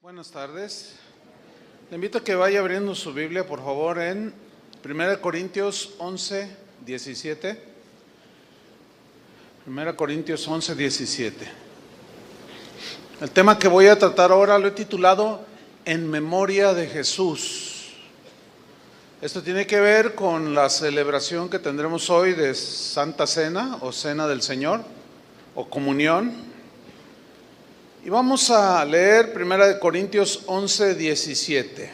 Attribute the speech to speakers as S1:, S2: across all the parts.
S1: Buenas tardes. Le invito a que vaya abriendo su Biblia, por favor, en 1 Corintios 11, 17. 1 Corintios 11, 17. El tema que voy a tratar ahora lo he titulado En memoria de Jesús. Esto tiene que ver con la celebración que tendremos hoy de Santa Cena o Cena del Señor o Comunión. Y vamos a leer 1 Corintios 11, 17.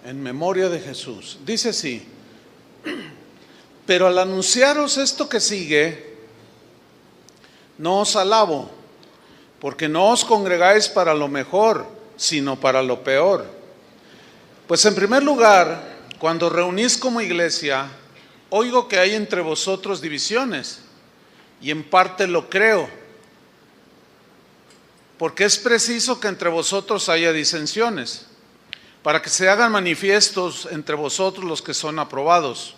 S1: En memoria de Jesús. Dice así: pero al anunciaros esto que sigue, no os alabo, porque no os congregáis para lo mejor, sino para lo peor. Pues en primer lugar, cuando reunís como iglesia, oigo que hay entre vosotros divisiones, y en parte lo creo. Porque es preciso que entre vosotros haya disensiones, para que se hagan manifiestos entre vosotros los que son aprobados.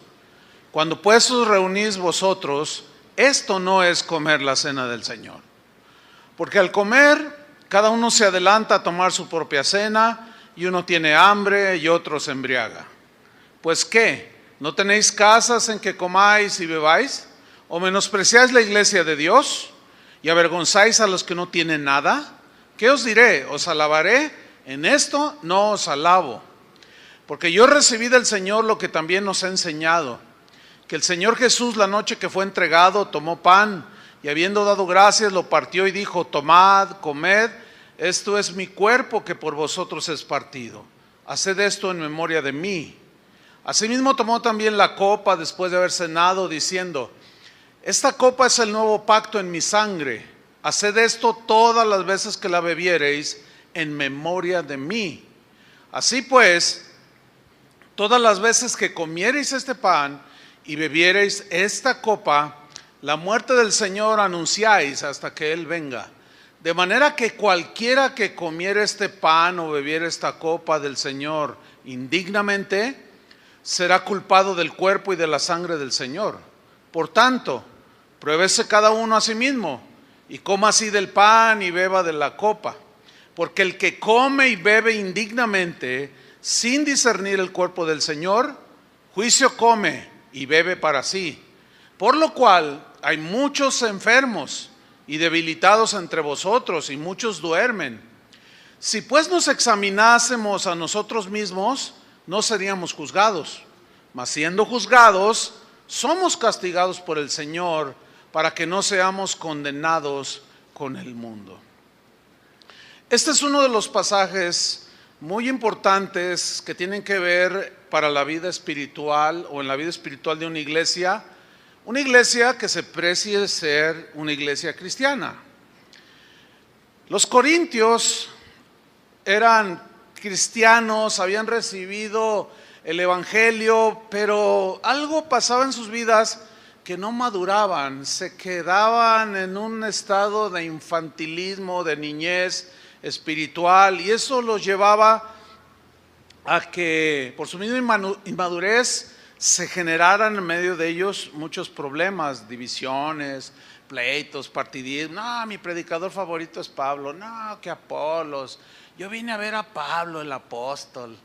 S1: Cuando pues os reunís vosotros, esto no es comer la cena del Señor. Porque al comer, cada uno se adelanta a tomar su propia cena, y uno tiene hambre y otro se embriaga. Pues ¿qué? ¿No tenéis casas en que comáis y bebáis? ¿O menospreciáis la iglesia de Dios? ¿Y avergonzáis a los que no tienen nada? ¿Qué os diré? ¿Os alabaré? En esto no os alabo. Porque yo recibí del Señor lo que también nos ha enseñado, que el Señor Jesús, la noche que fue entregado, tomó pan, y habiendo dado gracias, lo partió y dijo: tomad, comed, esto es mi cuerpo que por vosotros es partido. Haced esto en memoria de mí. Asimismo tomó también la copa después de haber cenado, diciendo: esta copa es el nuevo pacto en mi sangre. Haced esto todas las veces que la bebiereis en memoria de mí. Así pues, todas las veces que comiereis este pan y bebiereis esta copa, la muerte del Señor anunciáis hasta que Él venga. De manera que cualquiera que comiere este pan o bebiere esta copa del Señor indignamente, será culpado del cuerpo y de la sangre del Señor. Por tanto, pruébese cada uno a sí mismo, y coma así del pan y beba de la copa. Porque el que come y bebe indignamente, sin discernir el cuerpo del Señor, juicio come y bebe para sí. Por lo cual hay muchos enfermos y debilitados entre vosotros, y muchos duermen. Si pues nos examinásemos a nosotros mismos, no seríamos juzgados. Mas siendo juzgados, somos castigados por el Señor, para que no seamos condenados con el mundo. Este es uno de los pasajes muy importantes que tienen que ver para la vida espiritual o en la vida espiritual de una iglesia que se precie ser una iglesia cristiana. Los corintios eran cristianos, habían recibido el evangelio, pero algo pasaba en sus vidas que no maduraban, se quedaban en un estado de infantilismo, de niñez espiritual, y eso los llevaba a que por su misma inmadurez se generaran en medio de ellos muchos problemas, divisiones, pleitos, partidismo. No, mi predicador favorito es Pablo. No, que Apolos. Yo vine a ver a Pablo, el apóstol.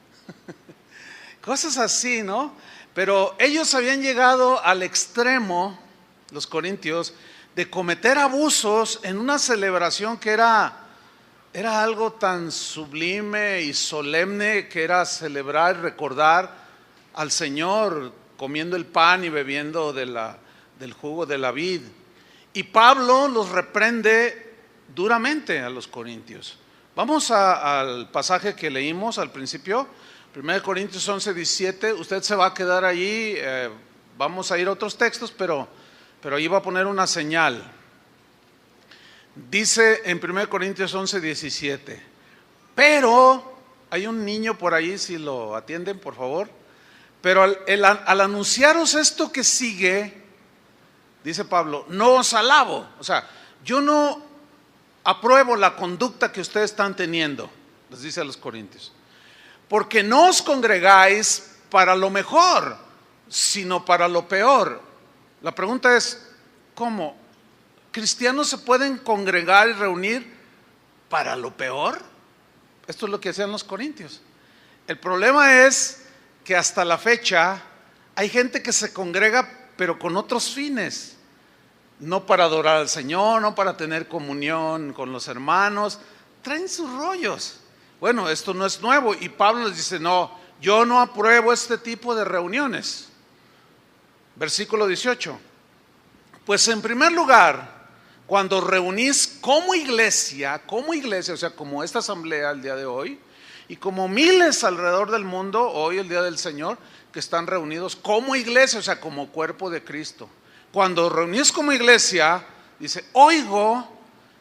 S1: Cosas así, ¿no? Pero ellos habían llegado al extremo, los corintios, de cometer abusos en una celebración que era algo tan sublime y solemne, que era celebrar, recordar al Señor comiendo el pan y bebiendo del jugo de la vid. Y Pablo los reprende duramente a los corintios. Vamos al pasaje que leímos al principio, 1 Corintios 11, 17. Usted se va a quedar allí, vamos a ir a otros textos, pero ahí va a poner una señal. Dice en 1 Corintios 11, 17, pero, hay un niño por ahí, si lo atienden por favor, pero al anunciaros esto que sigue, dice Pablo, no os alabo. O sea, yo no apruebo la conducta que ustedes están teniendo, les dice a los corintios. Porque no os congregáis para lo mejor, sino para lo peor. La pregunta es, ¿cómo? ¿Cristianos se pueden congregar y reunir para lo peor. Esto es lo que hacían los corintios. El problema es que hasta la fecha hay gente que se congrega pero con otros fines, no para adorar al Señor, no para tener comunión con los hermanos, traen sus rollos. Bueno, esto no es nuevo y Pablo les dice, no, yo no apruebo este tipo de reuniones. Versículo 18. Pues en primer lugar, cuando reunís como iglesia, o sea, como esta asamblea el día de hoy, y como miles alrededor del mundo, hoy el día del Señor, que están reunidos como iglesia, o sea, como cuerpo de Cristo. Cuando reunís como iglesia, dice, oigo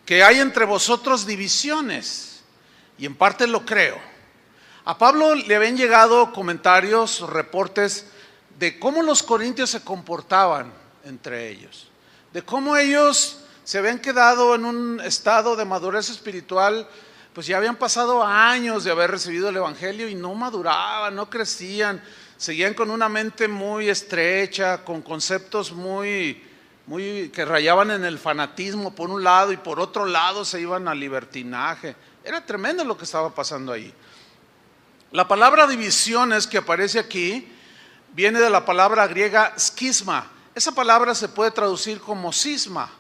S1: que hay entre vosotros divisiones, y en parte lo creo. A Pablo le habían llegado comentarios, reportes de cómo los corintios se comportaban entre ellos, de cómo ellos se habían quedado en un estado de madurez espiritual, pues ya habían pasado años de haber recibido el evangelio y no maduraban, no crecían, seguían con una mente muy estrecha, con conceptos muy que rayaban en el fanatismo por un lado y por otro lado se iban al libertinaje. Era tremendo lo que estaba pasando ahí. La palabra divisiones que aparece aquí viene de la palabra griega skisma. Esa palabra se puede traducir como cisma.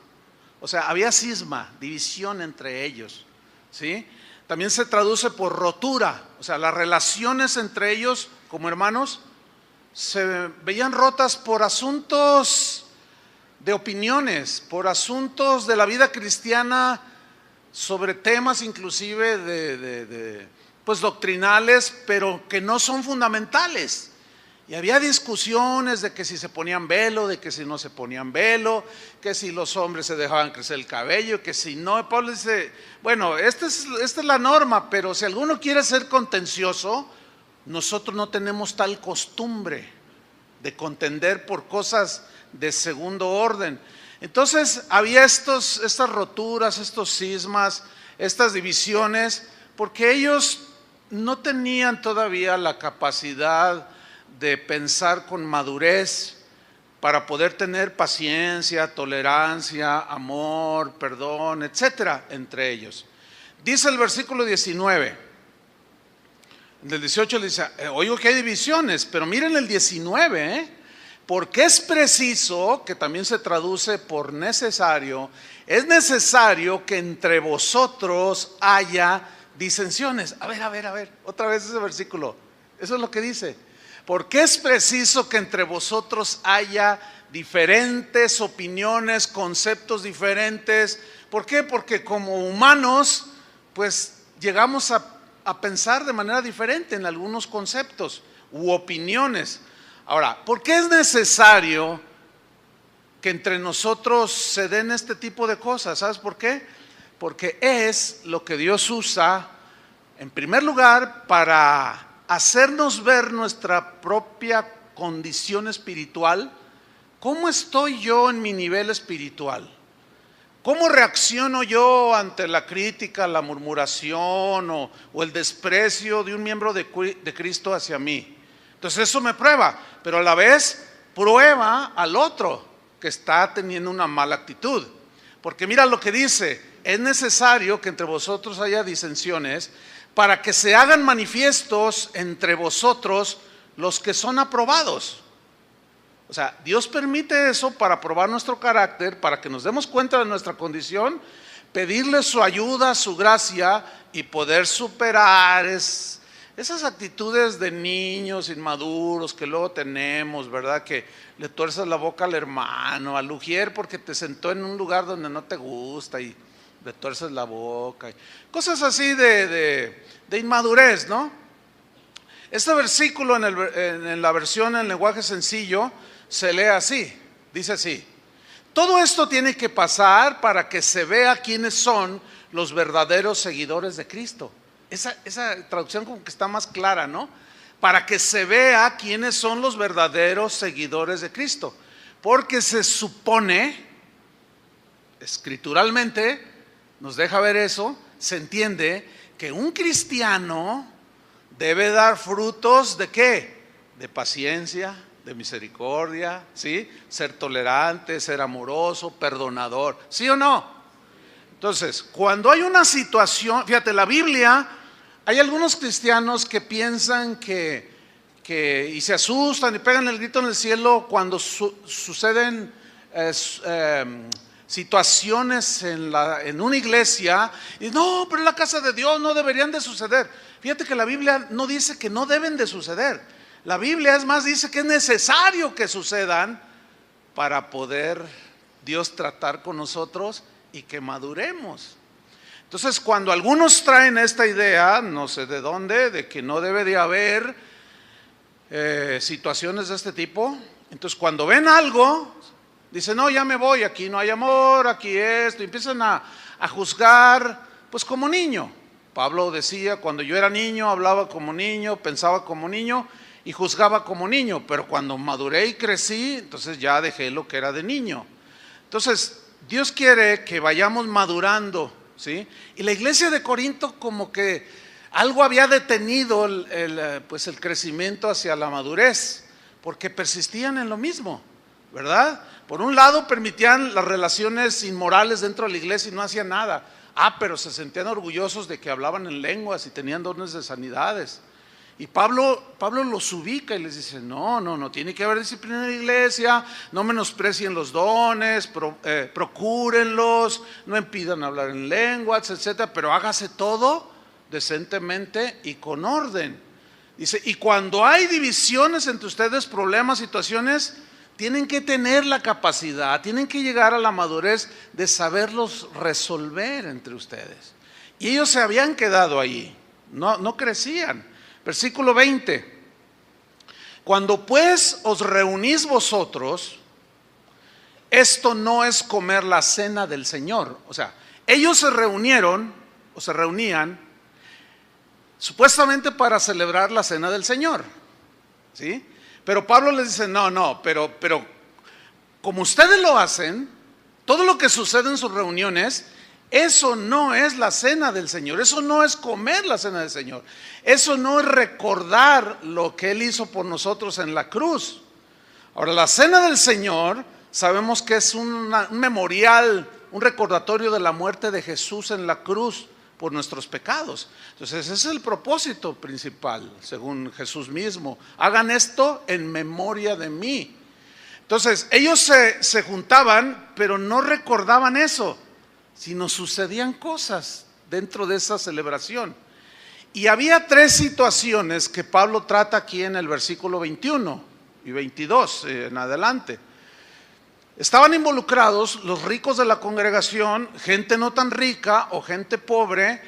S1: O sea, había cisma, división entre ellos, ¿sí? También se traduce por rotura, o sea, las relaciones entre ellos como hermanos se veían rotas por asuntos de opiniones, por asuntos de la vida cristiana, sobre temas inclusive pues doctrinales, pero que no son fundamentales. Y había discusiones de que si se ponían velo, de que si no se ponían velo, que si los hombres se dejaban crecer el cabello, que si no. Pablo dice, bueno, esta es la norma, pero si alguno quiere ser contencioso, nosotros no tenemos tal costumbre de contender por cosas de segundo orden. Entonces había estas roturas, estos cismas, estas divisiones, porque ellos no tenían todavía la capacidad de pensar con madurez para poder tener paciencia, tolerancia, amor, perdón, etcétera, entre ellos. Dice el versículo 19, del 18 le dice, oigo que hay divisiones, pero miren el 19, porque es preciso, que también se traduce por necesario, es necesario que entre vosotros haya disensiones. A ver, otra vez ese versículo, eso es lo que dice. Porque es preciso que entre vosotros haya diferentes opiniones, conceptos diferentes. ¿Por qué? Porque como humanos, pues llegamos a pensar de manera diferente en algunos conceptos u opiniones. Ahora, ¿por qué es necesario que entre nosotros se den este tipo de cosas? ¿Sabes por qué? Porque es lo que Dios usa, en primer lugar, para hacernos ver nuestra propia condición espiritual. ¿Cómo estoy yo en mi nivel espiritual? ¿Cómo reacciono yo ante la crítica, la murmuración o el desprecio de un miembro de Cristo hacia mí? Entonces eso me prueba, pero a la vez prueba al otro que está teniendo una mala actitud. Porque mira lo que dice, es necesario que entre vosotros haya disensiones para que se hagan manifiestos entre vosotros los que son aprobados. O sea, Dios permite eso para probar nuestro carácter, para que nos demos cuenta de nuestra condición, pedirle su ayuda, su gracia y poder superar esas actitudes de niños inmaduros que luego tenemos, ¿verdad? Que le tuerces la boca al hermano, al ujier porque te sentó en un lugar donde no te gusta y le tuerces la boca, cosas así de inmadurez, ¿no? Este versículo en la versión en lenguaje sencillo se lee así, dice así: todo esto tiene que pasar para que se vea quiénes son los verdaderos seguidores de Cristo. Esa traducción como que está más clara, ¿no? Para que se vea quiénes son los verdaderos seguidores de Cristo, porque se supone, escrituralmente, nos deja ver eso, se entiende que un cristiano debe dar frutos ¿de qué? De paciencia, de misericordia, ¿sí? Ser tolerante, ser amoroso, perdonador, ¿sí o no? Entonces, cuando hay una situación, fíjate, la Biblia, hay algunos cristianos que piensan y se asustan y pegan el grito en el cielo cuando suceden situaciones en una iglesia, y no, pero en la casa de Dios no deberían de suceder. Fíjate que la Biblia no dice que no deben de suceder. La Biblia es más dice que es necesario que sucedan para poder Dios tratar con nosotros y que maduremos. Entonces, cuando algunos traen esta idea, no sé de dónde, de que no debe de haber situaciones de este tipo, entonces cuando ven algo, dicen, no, ya me voy, aquí no hay amor, aquí esto, y empiezan a juzgar, pues como niño. Pablo decía, cuando yo era niño, hablaba como niño, pensaba como niño y juzgaba como niño, pero cuando maduré y crecí, entonces ya dejé lo que era de niño. Entonces, Dios quiere que vayamos madurando, ¿sí? Y la iglesia de Corinto como que algo había detenido el crecimiento hacia la madurez, porque persistían en lo mismo, ¿verdad? Por un lado permitían las relaciones inmorales dentro de la iglesia y no hacían nada. Pero se sentían orgullosos de que hablaban en lenguas y tenían dones de sanidades. Y Pablo los ubica y les dice, no, tiene que haber disciplina en la iglesia, no menosprecien los dones, procúrenlos, no impidan hablar en lenguas, etcétera, pero hágase todo decentemente y con orden. Dice, y cuando hay divisiones entre ustedes, problemas, situaciones, tienen que tener la capacidad, tienen que llegar a la madurez de saberlos resolver entre ustedes. Y ellos se habían quedado ahí, no crecían. Versículo 20. Cuando pues os reunís vosotros, esto no es comer la cena del Señor. O sea, ellos se reunieron o se reunían supuestamente para celebrar la cena del Señor, ¿sí? Pero Pablo les dice, pero como ustedes lo hacen, todo lo que sucede en sus reuniones, eso no es la cena del Señor, eso no es comer la cena del Señor, eso no es recordar lo que Él hizo por nosotros en la cruz. Ahora, la cena del Señor, sabemos que es un memorial, un recordatorio de la muerte de Jesús en la cruz por nuestros pecados. Entonces ese es el propósito principal, según Jesús mismo. Hagan esto en memoria de mí. Entonces ellos se juntaban, pero no recordaban eso, sino sucedían cosas dentro de esa celebración. Y había tres situaciones que Pablo trata aquí en el versículo 21 y 22 en adelante. Estaban involucrados los ricos de la congregación, gente no tan rica o gente pobre,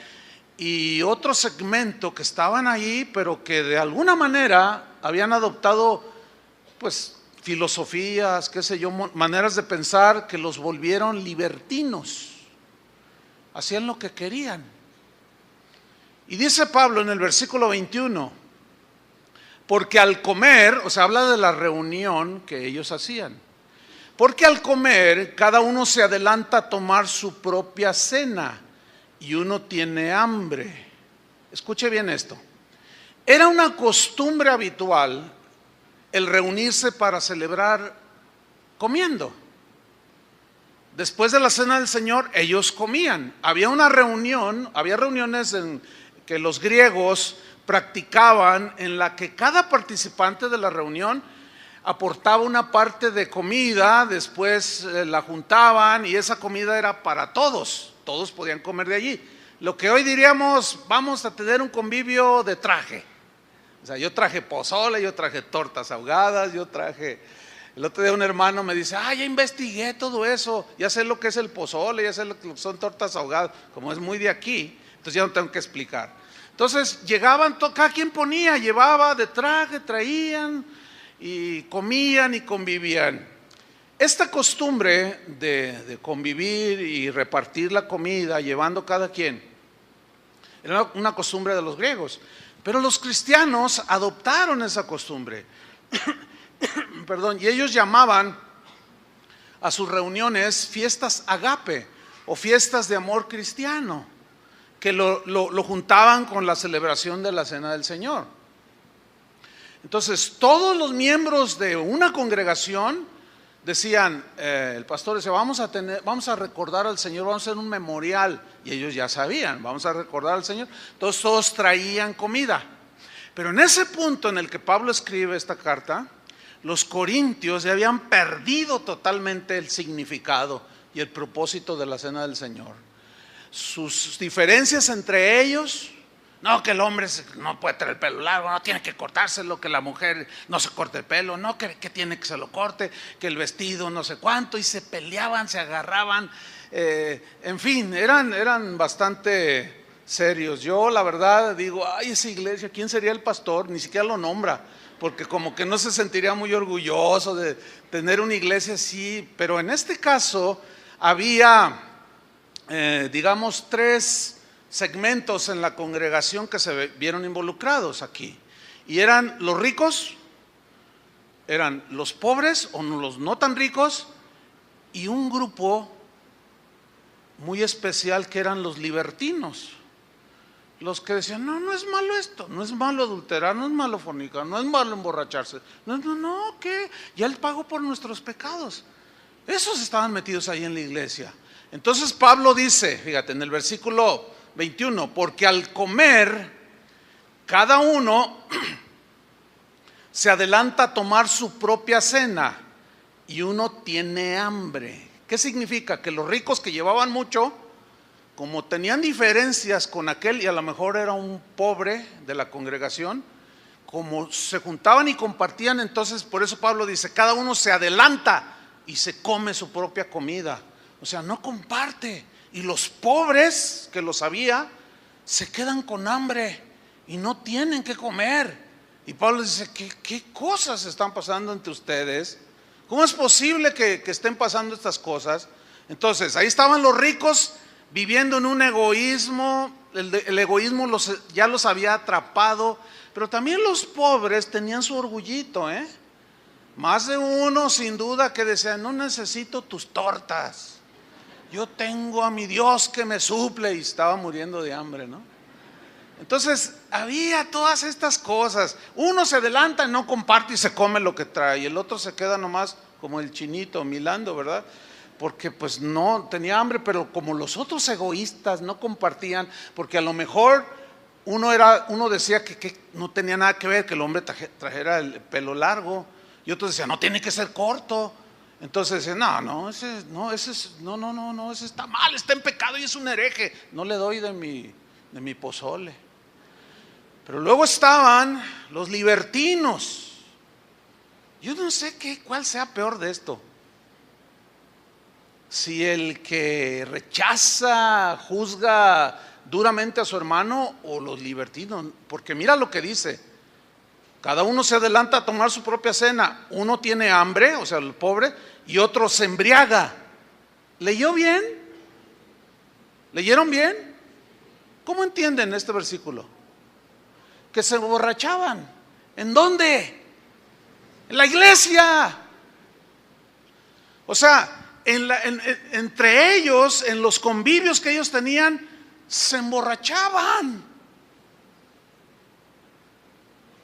S1: y otro segmento que estaban ahí, pero que de alguna manera habían adoptado pues filosofías, qué sé yo, maneras de pensar que los volvieron libertinos. Hacían lo que querían. Y dice Pablo en el versículo 21, porque al comer, o sea, habla de la reunión que ellos hacían. Porque al comer, cada uno se adelanta a tomar su propia cena y uno tiene hambre. Escuche bien esto. Era una costumbre habitual el reunirse para celebrar comiendo. Después de la cena del Señor, ellos comían. Había una reunión, había reuniones en que los griegos practicaban en la que cada participante de la reunión aportaba una parte de comida, después la juntaban y esa comida era para todos podían comer de allí. Lo que hoy diríamos, vamos a tener un convivio de traje. O sea, yo traje pozole, yo traje tortas ahogadas, el otro día un hermano me dice, ya investigué todo eso, ya sé lo que es el pozole, ya sé lo que son tortas ahogadas, como es muy de aquí, entonces ya no tengo que explicar. Entonces llegaban, cada quien ponía, llevaba de traje, traían y comían y convivían. Esta costumbre de convivir y repartir la comida, llevando cada quien, era una costumbre de los griegos, pero los cristianos adoptaron esa costumbre. Perdón, y ellos llamaban a sus reuniones fiestas agape o fiestas de amor cristiano, que lo juntaban con la celebración de la cena del Señor. Entonces todos los miembros de una congregación decían, el pastor decía, vamos a recordar al Señor, vamos a hacer un memorial, y ellos ya sabían, vamos a recordar al Señor. Entonces todos traían comida, pero en ese punto en el que Pablo escribe esta carta, los corintios ya habían perdido totalmente el significado y el propósito de la cena del Señor. Sus diferencias entre ellos, no, que el hombre no puede tener el pelo largo, no tiene que cortárselo, que la mujer no se corte el pelo, no, que tiene que se lo corte, que el vestido no sé cuánto, y se peleaban, se agarraban, en fin, eran bastante serios. Yo la verdad digo, ay, esa iglesia, ¿quién sería el pastor? Ni siquiera lo nombra, porque como que no se sentiría muy orgulloso de tener una iglesia así. Pero en este caso había, digamos, 3 segmentos en la congregación que se vieron involucrados aquí. Y eran los ricos, eran los pobres o los no tan ricos, y un grupo muy especial que eran los libertinos. Los que decían, no es malo esto, no es malo adulterar, no es malo fornicar, no es malo emborracharse. No, ¿qué? Ya Él pagó por nuestros pecados. Esos estaban metidos ahí en la iglesia. Entonces Pablo dice, fíjate, en el versículo 21, porque al comer, cada uno se adelanta a tomar su propia cena y uno tiene hambre. ¿Qué significa? Que los ricos que llevaban mucho, como tenían diferencias con aquel y a lo mejor era un pobre de la congregación, como se juntaban y compartían, entonces por eso Pablo dice, cada uno se adelanta y se come su propia comida. O sea, no comparte. Y los pobres, que lo sabía, se quedan con hambre y no tienen que comer. Y Pablo dice, ¿qué cosas están pasando entre ustedes? ¿Cómo es posible que estén pasando estas cosas? Entonces, ahí estaban los ricos viviendo en un egoísmo, el egoísmo ya los había atrapado, pero también los pobres tenían su orgullito, Más de uno sin duda que decía, no necesito tus tortas, yo tengo a mi Dios que me suple, y estaba muriendo de hambre, ¿no? Entonces había todas estas cosas. Uno se adelanta y no comparte y se come lo que trae, y el otro se queda nomás como el chinito milando, ¿verdad? Porque pues no tenía hambre, pero como los otros egoístas no compartían, porque a lo mejor uno decía que no tenía nada que ver que el hombre trajera el pelo largo, y otros decían, no, tiene que ser corto. Entonces decían, ese está mal, está en pecado y es un hereje, no le doy de mi pozole. Pero luego estaban los libertinos. Yo no sé cuál sea peor de esto. Si el que rechaza, juzga duramente a su hermano, o los libertinos. Porque mira lo que dice, cada uno se adelanta a tomar su propia cena. Uno tiene hambre, o sea el pobre, y otro se embriaga. ¿Leyó bien? ¿Leyeron bien? ¿Cómo entienden este versículo? Que se emborrachaban. ¿En dónde? En la iglesia. O sea, entre ellos, en los convivios que ellos tenían, se emborrachaban.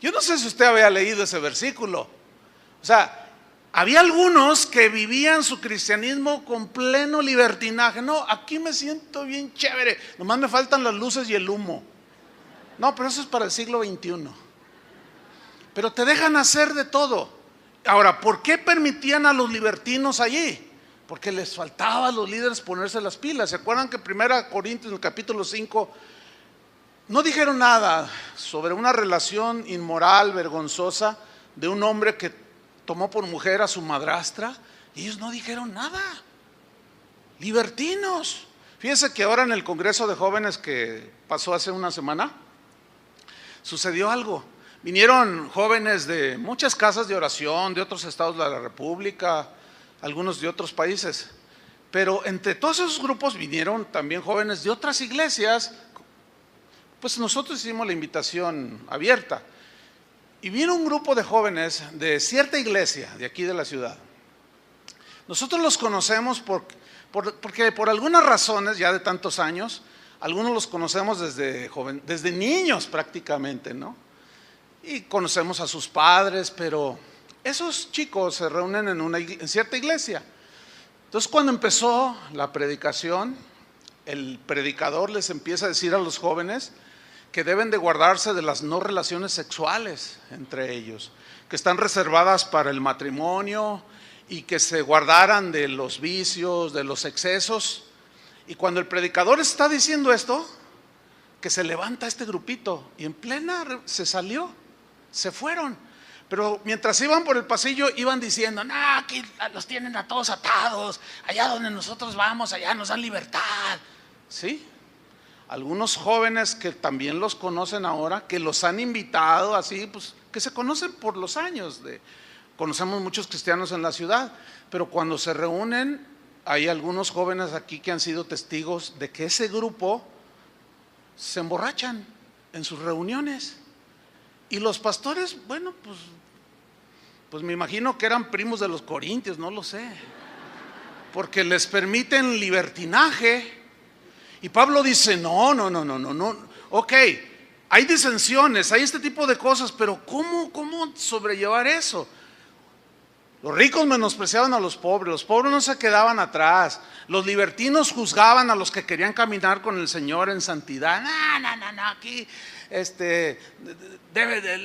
S1: Yo no sé si usted había leído ese versículo. O sea, había algunos que vivían su cristianismo con pleno libertinaje. No, aquí me siento bien chévere, nomás me faltan las luces y el humo. No, pero eso es para el siglo XXI. Pero te dejan hacer de todo. Ahora, ¿por qué permitían a los libertinos allí? Porque les faltaba a los líderes ponerse las pilas. ¿Se acuerdan que 1 Corintios en el capítulo 5 no dijeron nada sobre una relación inmoral, vergonzosa, de un hombre que tomó por mujer a su madrastra? Y ellos no dijeron nada. Libertinos. Fíjense que ahora en el Congreso de Jóvenes que pasó hace una semana, sucedió algo. Vinieron jóvenes de muchas casas de oración, de otros estados de la República, algunos de otros países, pero entre todos esos grupos vinieron también jóvenes de otras iglesias. Pues nosotros hicimos la invitación abierta y vino un grupo de jóvenes de cierta iglesia de aquí de la ciudad. Nosotros los conocemos porque por algunas razones, ya de tantos años, algunos los conocemos desde niños prácticamente, ¿no? Y conocemos a sus padres, pero esos chicos se reúnen en cierta iglesia. Entonces, cuando empezó la predicación, el predicador les empieza a decir a los jóvenes que deben de guardarse de las no relaciones sexuales entre ellos, que están reservadas para el matrimonio, y que se guardaran de los vicios, de los excesos. Y cuando el predicador está diciendo esto, que se levanta este grupito y en plena se salió, se fueron. Pero mientras iban por el pasillo iban diciendo: no, aquí los tienen a todos atados, allá donde nosotros vamos, allá nos dan libertad. ¿Sí? Algunos jóvenes que también los conocen ahora, que los han invitado así, pues que se conocen por los años. Conocemos muchos cristianos en la ciudad, pero cuando se reúnen, hay algunos jóvenes aquí que han sido testigos de que ese grupo se emborrachan en sus reuniones. Y los pastores, bueno, pues me imagino que eran primos de los corintios, no lo sé, porque les permiten libertinaje. Y Pablo dice: no, ok, hay disensiones, hay este tipo de cosas, pero ¿cómo sobrellevar eso? Los ricos menospreciaban a los pobres no se quedaban atrás, los libertinos juzgaban a los que querían caminar con el Señor en santidad. No, aquí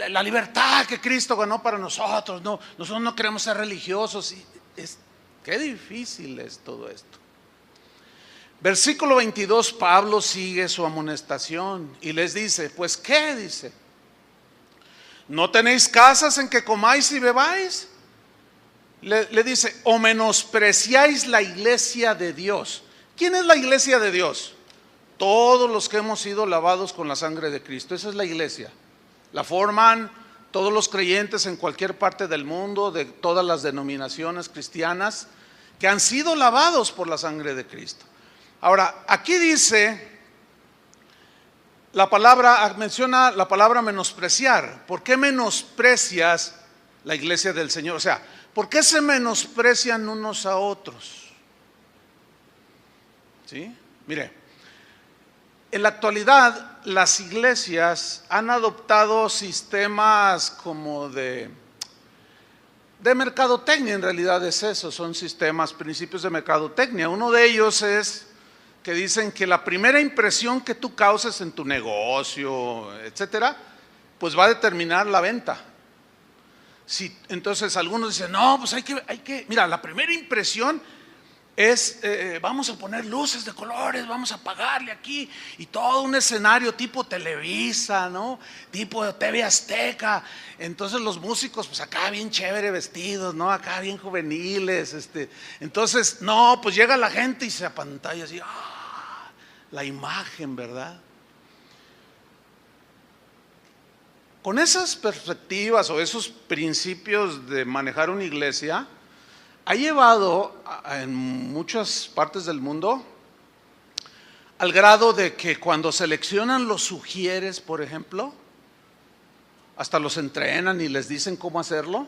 S1: la libertad que Cristo ganó para nosotros, no, nosotros no queremos ser religiosos. Qué difícil es todo esto. Versículo 22, Pablo sigue su amonestación y les dice: pues ¿qué? Dice: ¿no tenéis casas en que comáis y bebáis? Le dice: o menospreciáis la iglesia de Dios. ¿Quién es la iglesia de Dios? Todos los que hemos sido lavados con la sangre de Cristo. Esa es la iglesia. La forman todos los creyentes en cualquier parte del mundo, de todas las denominaciones cristianas, que han sido lavados por la sangre de Cristo. Ahora, aquí dice, menciona la palabra menospreciar. ¿Por qué menosprecias la iglesia del Señor? O sea, ¿por qué se menosprecian unos a otros? ¿Sí? Mire, en la actualidad las iglesias han adoptado sistemas como de mercadotecnia. En realidad es eso, son sistemas, principios de mercadotecnia. Uno de ellos es que dicen que la primera impresión que tú causes en tu negocio, etcétera, pues va a determinar la venta. Sí, entonces algunos dicen: no, pues hay que, mira, la primera impresión es, vamos a poner luces de colores, vamos a pagarle aquí, y todo un escenario tipo Televisa, ¿no? Tipo TV Azteca. Entonces los músicos, pues acá bien chévere vestidos, ¿no? Acá bien juveniles, entonces, no, pues llega la gente y se apantalla así, la imagen, ¿verdad? Con esas perspectivas o esos principios de manejar una iglesia, ha llevado en muchas partes del mundo al grado de que cuando seleccionan los sugieres, por ejemplo, hasta los entrenan y les dicen cómo hacerlo.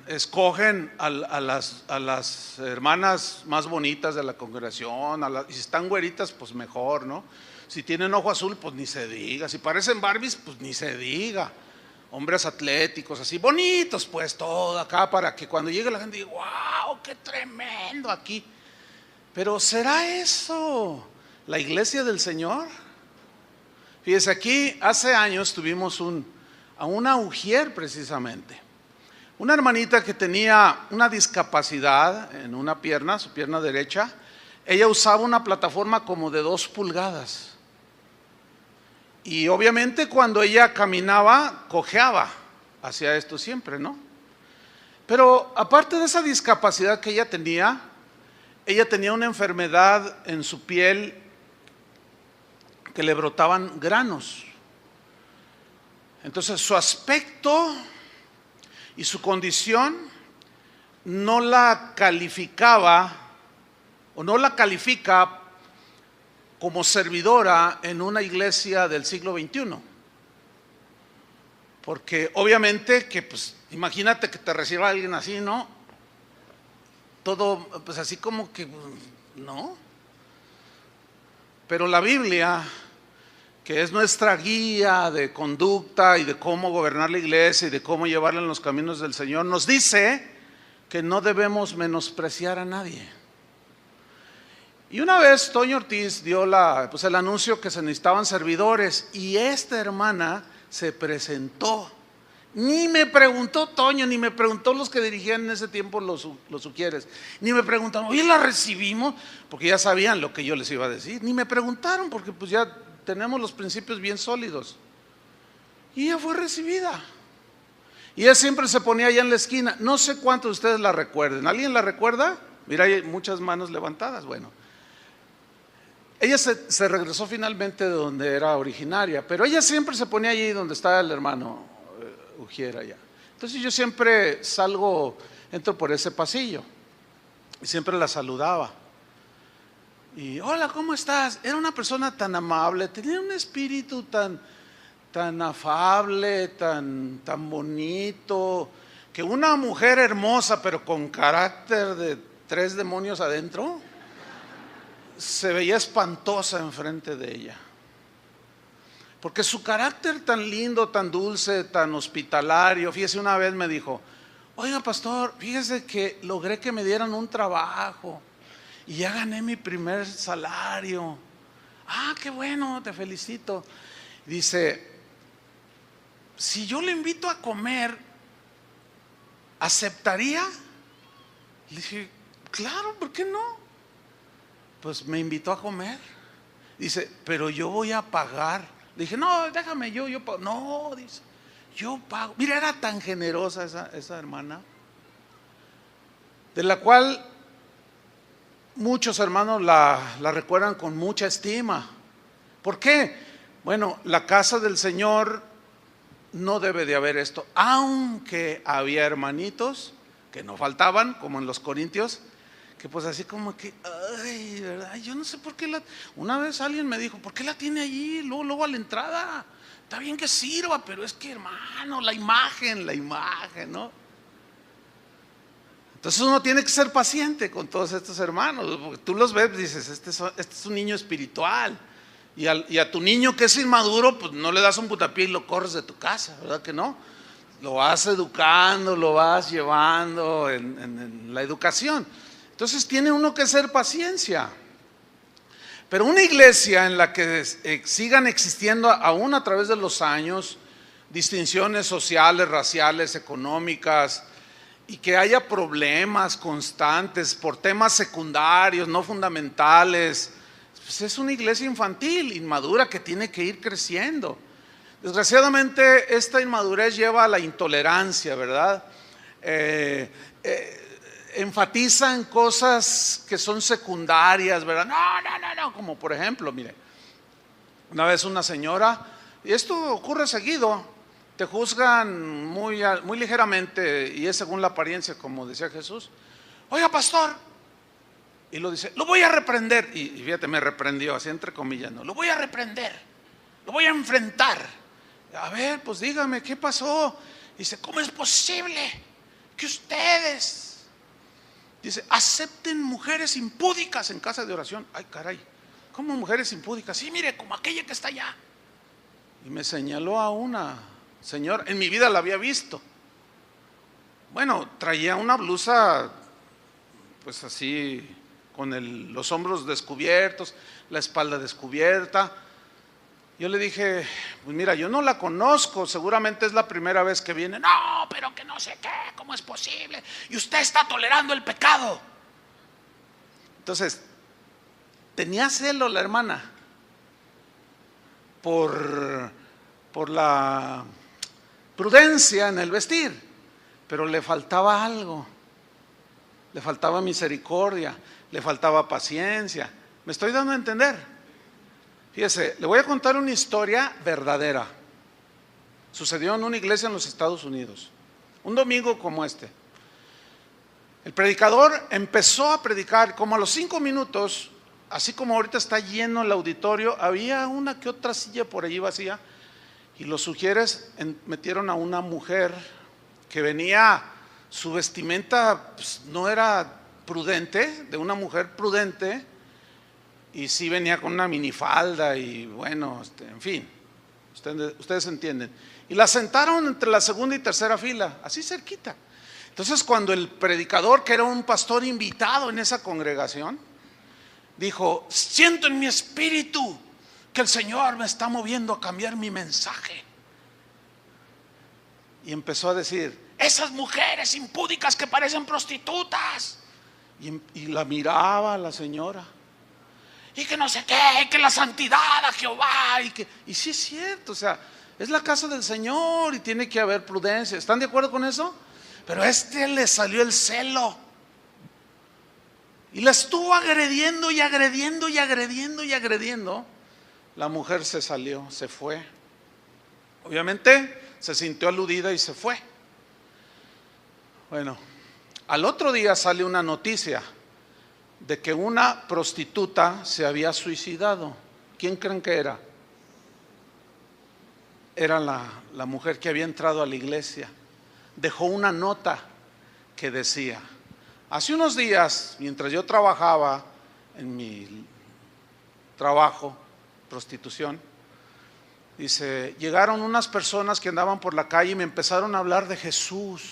S1: Escogen a las hermanas más bonitas de la congregación, y si están güeritas, pues mejor, ¿no? Si tienen ojo azul, pues ni se diga. Si parecen Barbies, pues ni se diga. Hombres atléticos, así bonitos, pues todo acá, para que cuando llegue la gente diga: ¡wow, qué tremendo aquí! Pero ¿será eso la iglesia del Señor? Fíjese, aquí hace años tuvimos a una ujier precisamente. Una hermanita que tenía una discapacidad en una pierna, su pierna derecha. Ella usaba una plataforma como de 2 pulgadas. Y obviamente cuando ella caminaba, cojeaba. Hacía esto siempre, ¿no? Pero aparte de esa discapacidad que ella tenía una enfermedad en su piel que le brotaban granos. Entonces su aspecto y su condición no la calificaba o no la califica como servidora en una iglesia del siglo XXI. Porque obviamente que, pues, imagínate que te reciba alguien así, ¿no? Todo, pues así como que, ¿no? Pero la Biblia que es nuestra guía de conducta y de cómo gobernar la iglesia y de cómo llevarla en los caminos del Señor, nos dice que no debemos menospreciar a nadie. Y una vez Toño Ortiz dio el anuncio que se necesitaban servidores y esta hermana se presentó. Ni me preguntó Toño, ni me preguntó los que dirigían en ese tiempo los Ujieres, ni me preguntaron, oye, ¿la recibimos? Porque ya sabían lo que yo les iba a decir. Ni me preguntaron porque pues ya tenemos los principios bien sólidos. Y ella fue recibida. Y ella siempre se ponía allá en la esquina. No sé cuántos de ustedes la recuerden. ¿Alguien la recuerda? Mira, hay muchas manos levantadas. Bueno, ella se regresó finalmente de donde era originaria, pero ella siempre se ponía allí donde estaba el hermano Ujiera allá. Entonces yo siempre entro por ese pasillo y siempre la saludaba. Y hola, ¿cómo estás? Era una persona tan amable, tenía un espíritu tan afable, tan bonito, que una mujer hermosa pero con carácter de 3 demonios adentro, se veía espantosa enfrente de ella. Porque su carácter tan lindo, tan dulce, tan hospitalario, fíjese, una vez me dijo, oiga pastor, fíjese que logré que me dieran un trabajo y ya gané mi primer salario. Ah, qué bueno, te felicito. Dice, si yo le invito a comer, ¿aceptaría? Le dije, claro, ¿por qué no? Pues me invitó a comer. Dice, pero yo voy a pagar. Le dije, no, déjame, yo pago. No, dice, yo pago. Mira, era tan generosa esa hermana, de la cual muchos hermanos la recuerdan con mucha estima. ¿Por qué? Bueno, la casa del Señor no debe de haber esto, aunque había hermanitos que no faltaban, como en los Corintios, que pues así como que, ay, ¿verdad? Yo no sé por qué una vez alguien me dijo, ¿por qué la tiene allí? Luego a la entrada, está bien que sirva, pero es que hermano, la imagen, ¿no? Entonces uno tiene que ser paciente con todos estos hermanos, porque tú los ves y dices, este es un niño espiritual, y a tu niño que es inmaduro, pues no le das un putapié y lo corres de tu casa, ¿verdad que no? Lo vas educando, lo vas llevando en la educación. Entonces tiene uno que ser paciencia. Pero una iglesia en la que sigan existiendo aún a través de los años distinciones sociales, raciales, económicas, y que haya problemas constantes por temas secundarios, no fundamentales, pues es una iglesia infantil, inmadura, que tiene que ir creciendo. Desgraciadamente esta inmadurez lleva a la intolerancia, ¿verdad? Enfatiza en cosas que son secundarias, ¿verdad? No, como por ejemplo, mire, una vez una señora, y esto ocurre seguido, te juzgan muy ligeramente, y es según la apariencia, como decía Jesús. Oiga, pastor, y lo dice, lo voy a reprender, y fíjate, me reprendió, así entre comillas, no, lo voy a reprender, lo voy a enfrentar. A ver, pues dígame, ¿qué pasó? Dice, ¿cómo es posible que ustedes, dice, acepten mujeres impúdicas en casa de oración? Ay, caray, ¿cómo mujeres impúdicas? Sí, mire, como aquella que está allá. Y me señaló a una señora, en mi vida la había visto. Bueno, traía una blusa, pues así, con los hombros descubiertos, la espalda descubierta. Yo le dije, pues mira, yo no la conozco, seguramente es la primera vez que viene. No, pero que no sé qué, ¿cómo es posible? Y usted está tolerando el pecado. Entonces, tenía celo la hermana por la prudencia en el vestir, pero le faltaba algo, le faltaba misericordia, le faltaba paciencia. ¿Me estoy dando a entender? Fíjese, le voy a contar una historia verdadera. Sucedió en una iglesia en los Estados Unidos, un domingo como este. El predicador empezó a predicar, como a los 5 minutos, así como ahorita está lleno el auditorio, había una que otra silla por allí vacía, y los sugieres metieron a una mujer que venía, su vestimenta pues, no era prudente, de una mujer prudente, y sí venía con una minifalda y bueno, en fin, ustedes entienden. Y la sentaron entre la segunda y tercera fila, así cerquita. Entonces cuando el predicador, que era un pastor invitado en esa congregación, dijo: siento en mi espíritu que el Señor me está moviendo a cambiar mi mensaje. Y empezó a decir: esas mujeres impúdicas que parecen prostitutas. Y la miraba a la señora. Y que no sé qué, que la santidad a Jehová. Y sí es cierto, o sea, es la casa del Señor y tiene que haber prudencia. ¿Están de acuerdo con eso? Pero a este le salió el celo. Y la estuvo agrediendo y agrediendo y agrediendo y agrediendo. La mujer se salió, se fue. Obviamente se sintió aludida y se fue. Bueno, al otro día sale una noticia de que una prostituta se había suicidado. ¿Quién creen que era? Era la mujer que había entrado a la iglesia. Dejó una nota que decía: hace unos días, mientras yo trabajaba en mi trabajo, prostitución, dice, llegaron unas personas que andaban por la calle y me empezaron a hablar de Jesús,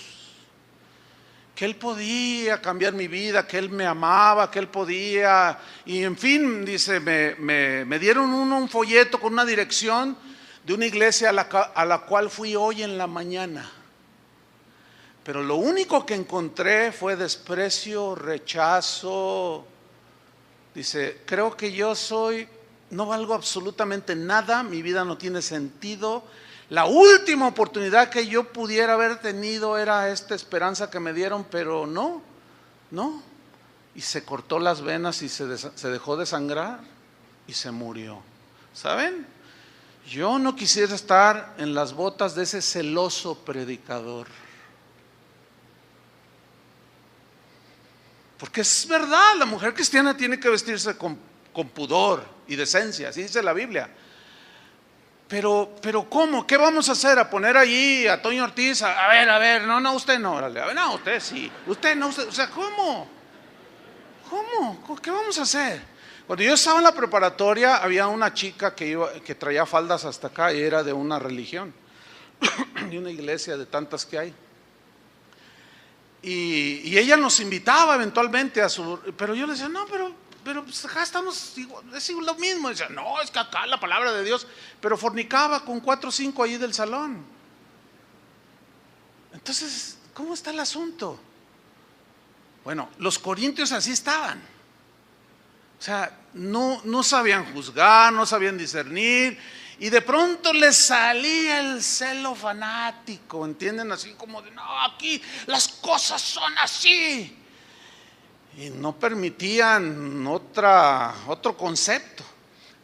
S1: que Él podía cambiar mi vida, que Él me amaba, que Él podía, y en fin, dice, me dieron un folleto con una dirección de una iglesia a la cual fui hoy en la mañana. Pero lo único que encontré fue desprecio, rechazo. Dice, creo que no valgo absolutamente nada, mi vida no tiene sentido. La última oportunidad que yo pudiera haber tenido era esta esperanza que me dieron, pero no. Y se cortó las venas y se dejó de sangrar y se murió. ¿Saben? Yo no quisiera estar en las botas de ese celoso predicador. Porque es verdad, la mujer cristiana tiene que vestirse con pudor y decencia, así dice la Biblia. Pero ¿cómo? ¿Qué vamos a hacer? ¿A poner allí a Toño Ortiz? A ver, no, usted no, no, usted sí, usted no, usted, o sea, ¿cómo? ¿Qué vamos a hacer? Cuando yo estaba en la preparatoria había una chica que traía faldas hasta acá y era de una religión, de una iglesia de tantas que hay. Y ella nos invitaba eventualmente pero yo le decía, no, pero pues acá estamos, es lo mismo. Decía, no, es que acá la palabra de Dios, pero fornicaba con 4 o 5 ahí del salón. Entonces, ¿cómo está el asunto? Bueno, los corintios así estaban. O sea, no sabían juzgar, no sabían discernir. Y de pronto les salía el celo fanático, ¿entienden? Así como de, no, aquí las cosas son así. Y no permitían otro concepto.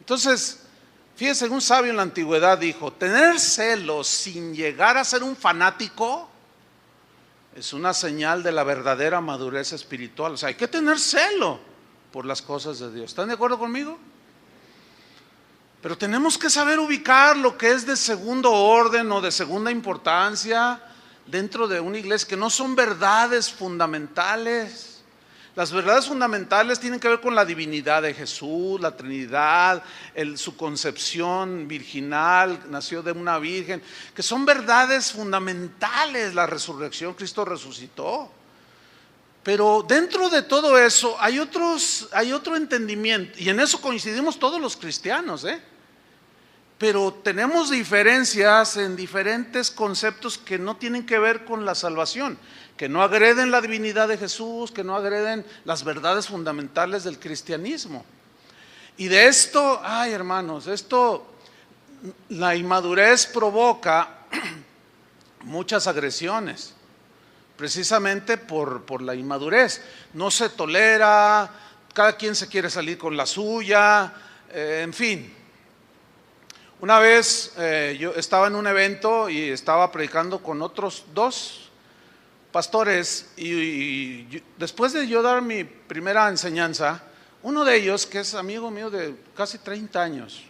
S1: Entonces, fíjense, un sabio en la antigüedad dijo, tener celos sin llegar a ser un fanático es una señal de la verdadera madurez espiritual. O sea, hay que tener celo por las cosas de Dios. ¿Están de acuerdo conmigo? Pero tenemos que saber ubicar lo que es de segundo orden o de segunda importancia dentro de una iglesia, que no son verdades fundamentales. Las verdades fundamentales tienen que ver con la divinidad de Jesús, la Trinidad, su concepción virginal, nació de una virgen, que son verdades fundamentales. La resurrección, Cristo resucitó. Pero dentro de todo eso hay otro entendimiento, y en eso coincidimos todos los cristianos, pero tenemos diferencias en diferentes conceptos que no tienen que ver con la salvación, que no agreden la divinidad de Jesús, que no agreden las verdades fundamentales del cristianismo. Y de esto, hermanos, la inmadurez provoca muchas agresiones, precisamente por la inmadurez. No se tolera, cada quien se quiere salir con la suya, en fin. Una vez yo estaba en un evento y estaba predicando con otros 2 pastores y después de yo dar mi primera enseñanza, uno de ellos, que es amigo mío de casi 30 años,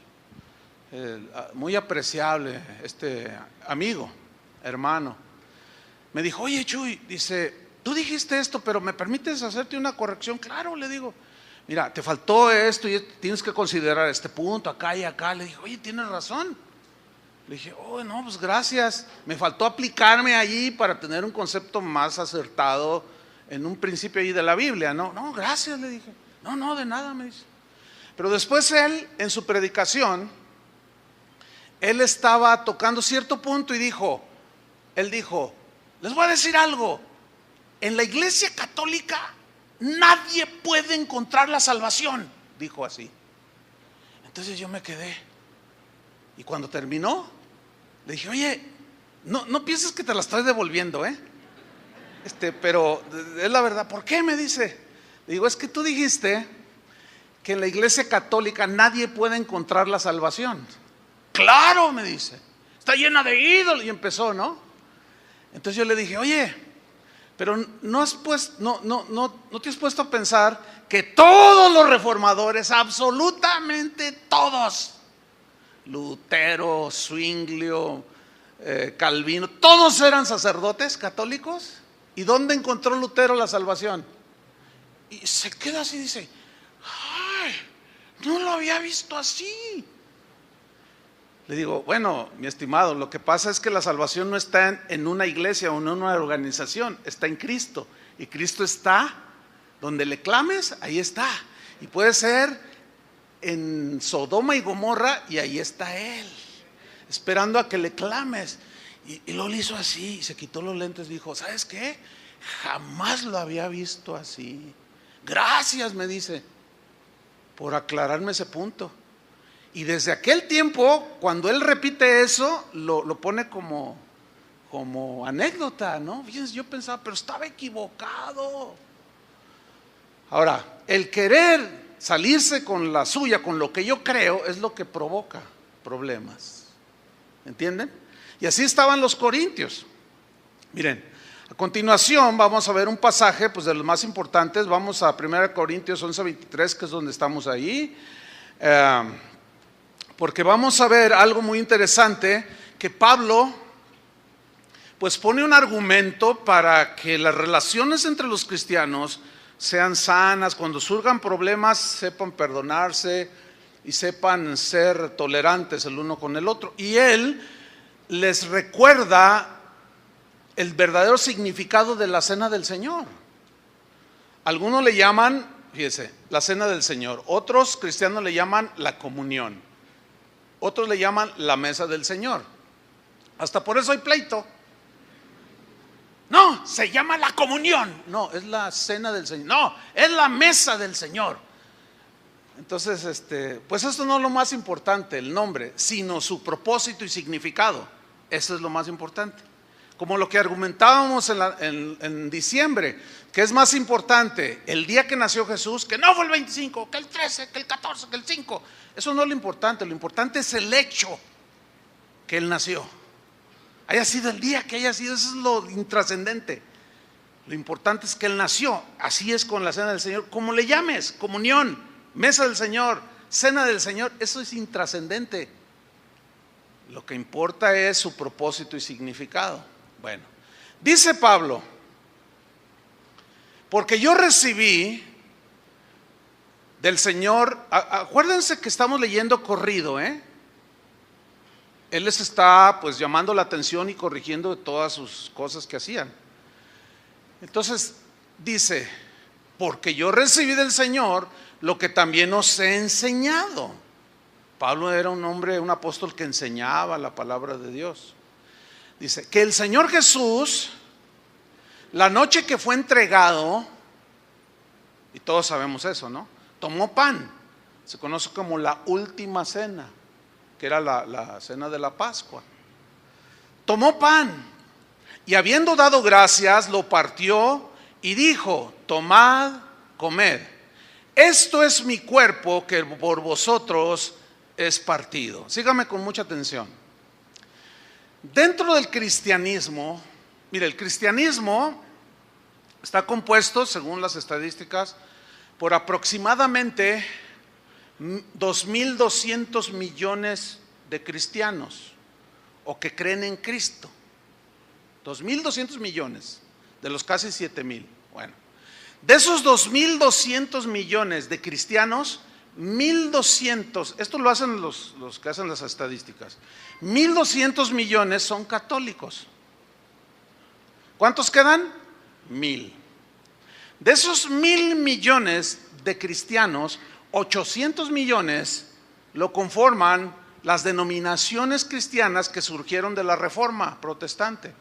S1: muy apreciable, amigo, hermano, me dijo, oye Chuy, dice, tú dijiste esto, pero ¿me permites hacerte una corrección? Claro, le digo, mira, te faltó esto y tienes que considerar este punto acá y acá. Le dije, oye, tienes razón. Le dije, oh, no, pues gracias. Me faltó aplicarme allí para tener un concepto más acertado en un principio ahí de la Biblia. No, no, gracias, le dije. No, no, de nada, me dice. Pero después él, en su predicación, él estaba tocando cierto punto y él dijo, les voy a decir algo. En la Iglesia Católica nadie puede encontrar la salvación, dijo así. Entonces yo me quedé. Y cuando terminó, le dije, oye, no pienses que te la estoy devolviendo, pero es la verdad. ¿Por qué? Me dice. Le digo, es que tú dijiste que en la Iglesia Católica nadie puede encontrar la salvación. Claro, me dice, está llena de ídolos. Y empezó, ¿no? Entonces yo le dije, oye, pero no te has puesto a pensar que todos los reformadores, absolutamente todos, Lutero, Zwinglio, Calvino, todos eran sacerdotes católicos. ¿Y dónde encontró Lutero la salvación? Y se queda así y dice, ay, no lo había visto así. Le digo, bueno, mi estimado, lo que pasa es que la salvación no está en una iglesia o en una organización, está en Cristo. Y Cristo está donde le clames, ahí está. Y puede ser en Sodoma y Gomorra y ahí está Él, esperando a que le clames. Y lo hizo así, y se quitó los lentes y dijo, ¿sabes qué? Jamás lo había visto así. Gracias, me dice, por aclararme ese punto. Y desde aquel tiempo, cuando él repite eso, lo pone como anécdota, ¿no? Fíjense, yo pensaba, pero estaba equivocado. Ahora, el querer salirse con la suya, con lo que yo creo, es lo que provoca problemas. ¿Entienden? Y así estaban los corintios. Miren, a continuación vamos a ver un pasaje pues, de los más importantes. Vamos a 1 Corintios 11:23, que es donde estamos ahí. Porque vamos a ver algo muy interesante, que Pablo pues pone un argumento para que las relaciones entre los cristianos sean sanas. Cuando surjan problemas, sepan perdonarse y sepan ser tolerantes el uno con el otro. Y él les recuerda el verdadero significado de la cena del Señor. Algunos le llaman, fíjese, la cena del Señor. Otros cristianos le llaman la comunión. Otros le llaman la mesa del Señor. Hasta por eso hay pleito. No, se llama la comunión. No, es la cena del Señor. No, es la mesa del Señor. Entonces, pues esto no es lo más importante, el nombre, sino su propósito y significado. Eso es lo más importante. Como lo que argumentábamos en diciembre, que es más importante el día que nació Jesús, que no fue el 25, que el 13, que el 14, que el 5. Eso no es lo importante es el hecho que Él nació. Haya sido el día que haya sido, eso es lo intrascendente. Lo importante es que Él nació. Así es con la cena del Señor, como le llames, comunión, mesa del Señor, cena del Señor, eso es intrascendente. Lo que importa es su propósito y significado. Bueno, dice Pablo, porque yo recibí del Señor, acuérdense que estamos leyendo corrido, Él les está pues llamando la atención y corrigiendo de todas sus cosas que hacían. Entonces dice, porque yo recibí del Señor lo que también os he enseñado. Pablo era un hombre, un apóstol que enseñaba la palabra de Dios. Dice, que el Señor Jesús, la noche que fue entregado, y todos sabemos eso, ¿no? Tomó pan, se conoce como la última cena, que era la cena de la Pascua. Tomó pan, y habiendo dado gracias, lo partió y dijo, tomad, comed. Esto es mi cuerpo que por vosotros es partido. Sígame con mucha atención. Dentro del cristianismo, mire, el cristianismo está compuesto, según las estadísticas, por aproximadamente 2.200 millones de cristianos o que creen en Cristo. 2.200 millones de los casi 7.000. Bueno, De esos 2.200 millones de cristianos, 1.200, esto lo hacen los que hacen las estadísticas, 1.200 millones son católicos. ¿Cuántos quedan? 1.000. De esos 1.000 millones de cristianos, 800 millones lo conforman las denominaciones cristianas que surgieron de la Reforma protestante,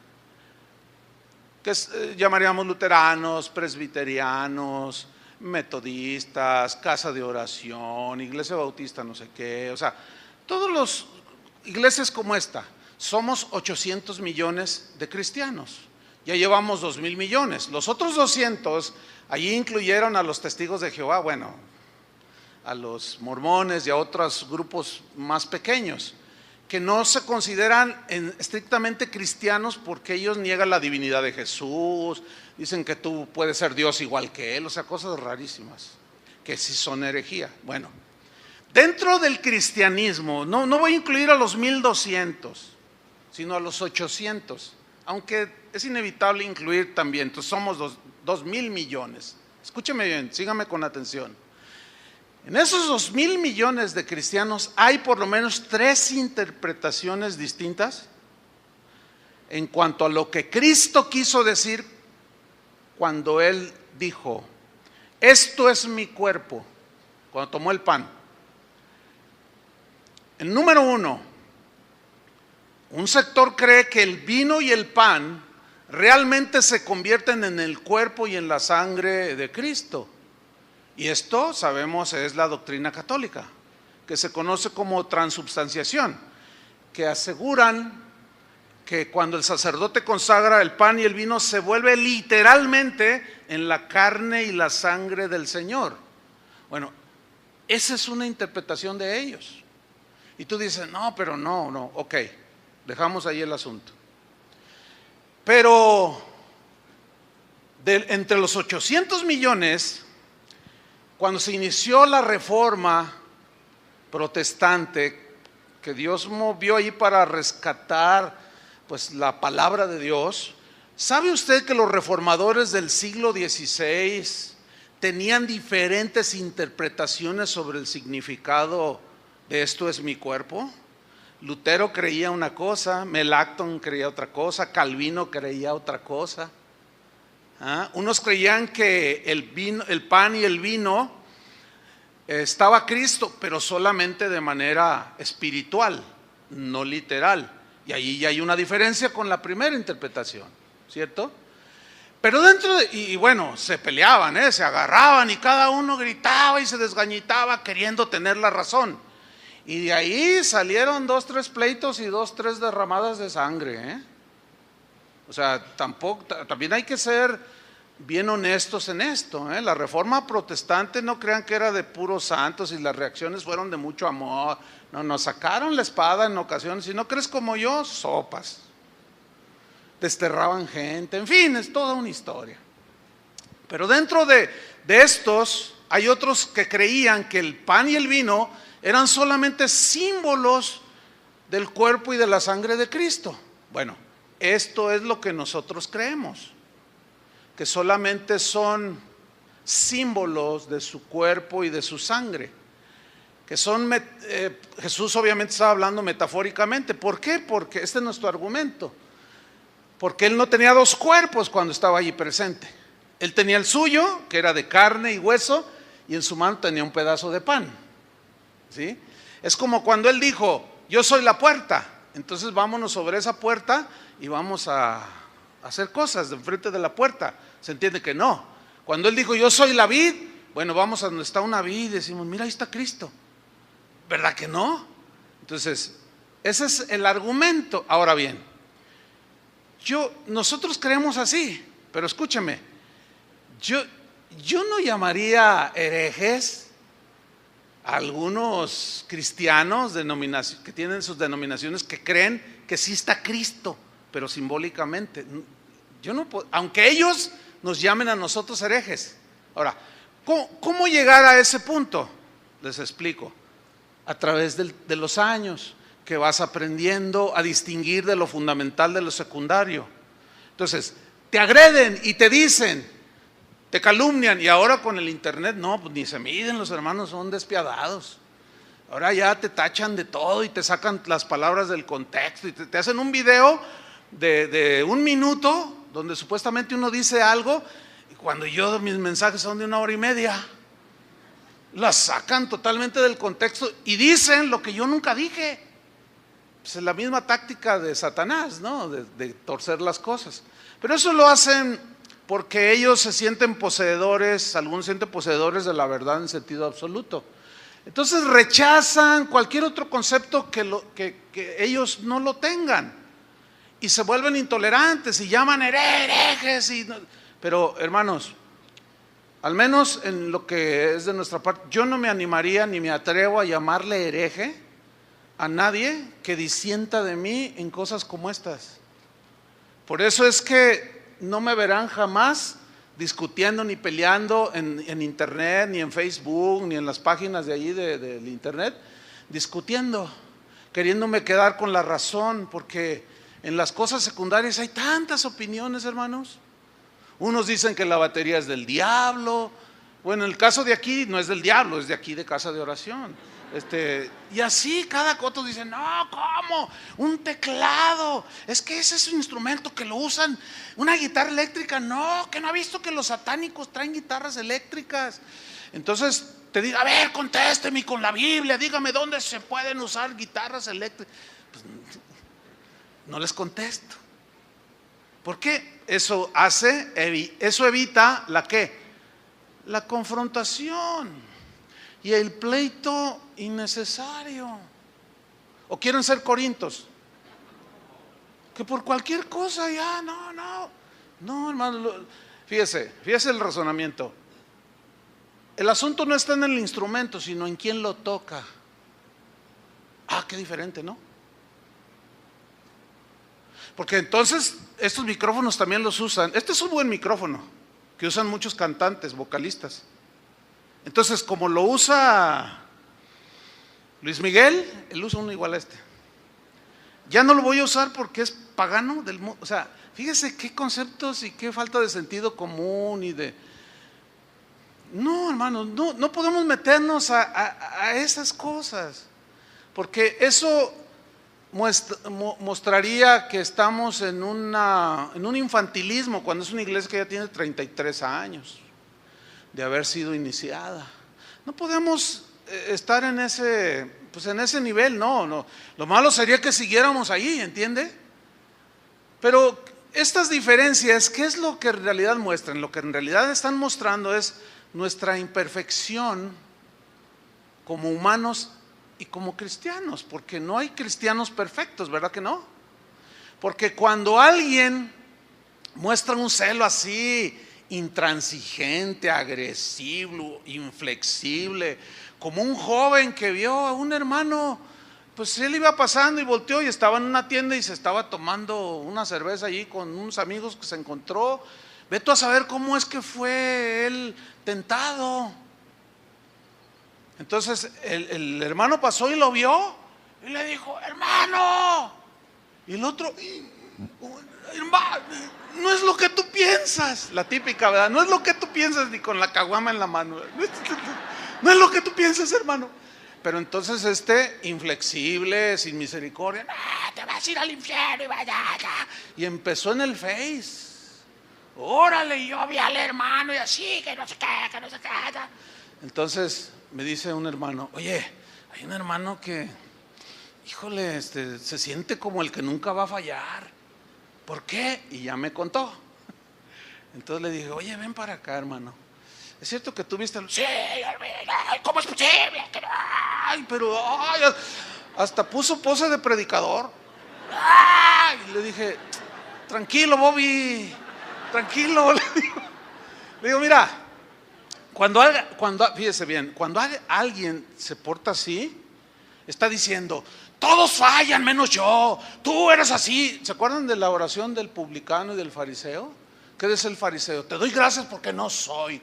S1: que llamaríamos luteranos, presbiterianos, metodistas, casa de oración, iglesia bautista no sé qué, o sea, todas las iglesias como esta. Somos 800 millones de cristianos, ya llevamos 2.000 millones. Los otros 200, allí incluyeron a los testigos de Jehová, bueno, a los mormones y a otros grupos más pequeños, que no se consideran estrictamente cristianos porque ellos niegan la divinidad de Jesús, dicen que tú puedes ser Dios igual que Él, o sea, cosas rarísimas, que sí son herejía. Bueno, dentro del cristianismo, no voy a incluir a los 1.200, sino a los 800, aunque es inevitable incluir también, entonces somos 2.000 millones. Escúcheme bien, sígame con atención. En esos 2.000 millones de cristianos hay por lo menos 3 interpretaciones distintas en cuanto a lo que Cristo quiso decir cuando Él dijo: esto es mi cuerpo, cuando tomó el pan. El número 1, un sector cree que el vino y el pan realmente se convierten en el cuerpo y en la sangre de Cristo. Y esto, sabemos, es la doctrina católica, que se conoce como transubstanciación, que aseguran que cuando el sacerdote consagra el pan y el vino, se vuelve literalmente en la carne y la sangre del Señor. Bueno, esa es una interpretación de ellos. Y tú dices, no, pero no, ok, dejamos ahí el asunto. Pero entre los 800 millones, cuando se inició la Reforma protestante, que Dios movió ahí para rescatar pues la palabra de Dios, ¿sabe usted que los reformadores del siglo XVI tenían diferentes interpretaciones sobre el significado de esto es mi cuerpo? Lutero creía una cosa, Melanchthon creía otra cosa, Calvino creía otra cosa. Unos creían que el pan y el vino estaba Cristo, pero solamente de manera espiritual, no literal. Y ahí ya hay una diferencia con la primera interpretación, ¿cierto? Pero y bueno, se peleaban, se agarraban y cada uno gritaba y se desgañitaba queriendo tener la razón. Y de ahí salieron 2, 3 pleitos y 2, 3 derramadas de sangre, O sea, también hay que ser bien honestos en esto, La Reforma protestante, no crean que era de puros santos y las reacciones fueron de mucho amor. No, nos sacaron la espada en ocasiones. Si no crees como yo, sopas. Desterraban gente, en fin, es toda una historia. Pero dentro de estos hay otros que creían que el pan y el vino eran solamente símbolos del cuerpo y de la sangre de Cristo. Bueno, esto es lo que nosotros creemos, que solamente son símbolos de su cuerpo y de su sangre, que son, Jesús obviamente estaba hablando metafóricamente. ¿Por qué? Porque este es nuestro argumento, porque Él no tenía 2 cuerpos cuando estaba allí presente. Él tenía el suyo, que era de carne y hueso, y en su mano tenía un pedazo de pan, ¿sí? Es como cuando Él dijo, yo soy la puerta, entonces vámonos sobre esa puerta y vamos a hacer cosas de enfrente de la puerta. Se entiende que no. Cuando Él dijo, yo soy la vid, bueno, vamos a donde está una vid y decimos, mira, ahí está Cristo. ¿Verdad que no? Entonces, ese es el argumento. Ahora bien, nosotros creemos así, pero escúchame, yo no llamaría herejes a algunos cristianos que tienen sus denominaciones, que creen que sí está Cristo, pero simbólicamente. Yo no puedo, aunque ellos nos llamen a nosotros herejes. Ahora, ¿cómo llegar a ese punto? Les explico. A través de los años, que vas aprendiendo a distinguir de lo fundamental de lo secundario. Entonces, te agreden y te dicen, te calumnian. Y ahora con el internet, no, pues ni se miden, los hermanos son despiadados. Ahora ya te tachan de todo y te sacan las palabras del contexto y te hacen un video de 1 minuto donde supuestamente uno dice algo, y cuando mis mensajes son de 1 hora y media, las sacan totalmente del contexto y dicen lo que yo nunca dije. Pues es la misma táctica de Satanás, ¿no? De torcer las cosas. Pero eso lo hacen porque ellos se sienten poseedores, algunos se sienten poseedores de la verdad en sentido absoluto. Entonces rechazan cualquier otro concepto que ellos no lo tengan y se vuelven intolerantes y llaman herejes. Pero hermanos, al menos en lo que es de nuestra parte, yo no me animaría ni me atrevo a llamarle hereje a nadie que disienta de mí en cosas como estas. Por eso es que no me verán jamás discutiendo ni peleando en internet, ni en Facebook, ni en las páginas de allí del internet, discutiendo, queriéndome quedar con la razón, porque en las cosas secundarias hay tantas opiniones, hermanos. Unos dicen que la batería es del diablo. Bueno, en el caso de aquí no es del diablo, es de aquí de Casa de Oración. Y así cada coto dice, no, ¿cómo? Un teclado, es que ese es un instrumento que lo usan. Una guitarra eléctrica, no, que no ha visto que los satánicos traen guitarras eléctricas. Entonces te digo, a ver, contésteme con la Biblia, dígame dónde se pueden usar guitarras eléctricas. Pues, no les contesto. ¿Por qué? Eso evita la ¿qué? La confrontación y el pleito innecesario. ¿O quieren ser corintos? Que por cualquier cosa ya, no, hermano. Fíjese el razonamiento. El asunto no está en el instrumento, sino en quién lo toca. Qué diferente, ¿no? Porque entonces estos micrófonos también los usan. Este es un buen micrófono que usan muchos cantantes, vocalistas. Entonces, como lo usa Luis Miguel, él usa uno igual a este. Ya no lo voy a usar porque es pagano del mundo. O sea, fíjese qué conceptos y qué falta de sentido común y de... No, hermanos, no podemos meternos a esas cosas, porque eso mostraría que estamos en un infantilismo, cuando es una iglesia que ya tiene 33 años de haber sido iniciada. No podemos estar en ese nivel, no. Lo malo sería que siguiéramos ahí, ¿entiende? Pero estas diferencias, ¿qué es lo que en realidad muestran? Lo que en realidad están mostrando es nuestra imperfección como humanos y como cristianos, porque no hay cristianos perfectos, ¿verdad que no? Porque cuando alguien muestra un celo así, intransigente, agresivo, inflexible, como un joven que vio a un hermano, pues él iba pasando y volteó y estaba en una tienda y se estaba tomando una cerveza allí con unos amigos que se encontró. Ve tú a saber cómo es que fue él tentado. Entonces el hermano pasó y lo vio y le dijo, hermano. Y el otro, hermano, no es lo que tú piensas. La típica, ¿verdad? No es lo que tú piensas, ni con la caguama en la mano. No es lo que tú piensas, hermano. Pero entonces inflexible, sin misericordia, te vas a ir al infierno y vaya. Y empezó en el Face. Órale, yo vi al hermano y así, que no sé qué. Entonces me dice un hermano, oye, hay un hermano que, híjole, se siente como el que nunca va a fallar. ¿Por qué? Y ya me contó. Entonces le dije, oye, ven para acá, hermano. ¿Es cierto que tú viste? Sí, ¿cómo es posible? Ay, pero hasta puso pose de predicador. Y le dije, tranquilo, Bobby, tranquilo. Le digo, mira, fíjese bien, cuando alguien se porta así, está diciendo, todos fallan menos yo, tú eres así. ¿Se acuerdan de la oración del publicano y del fariseo? ¿Qué dice el fariseo? Te doy gracias porque no soy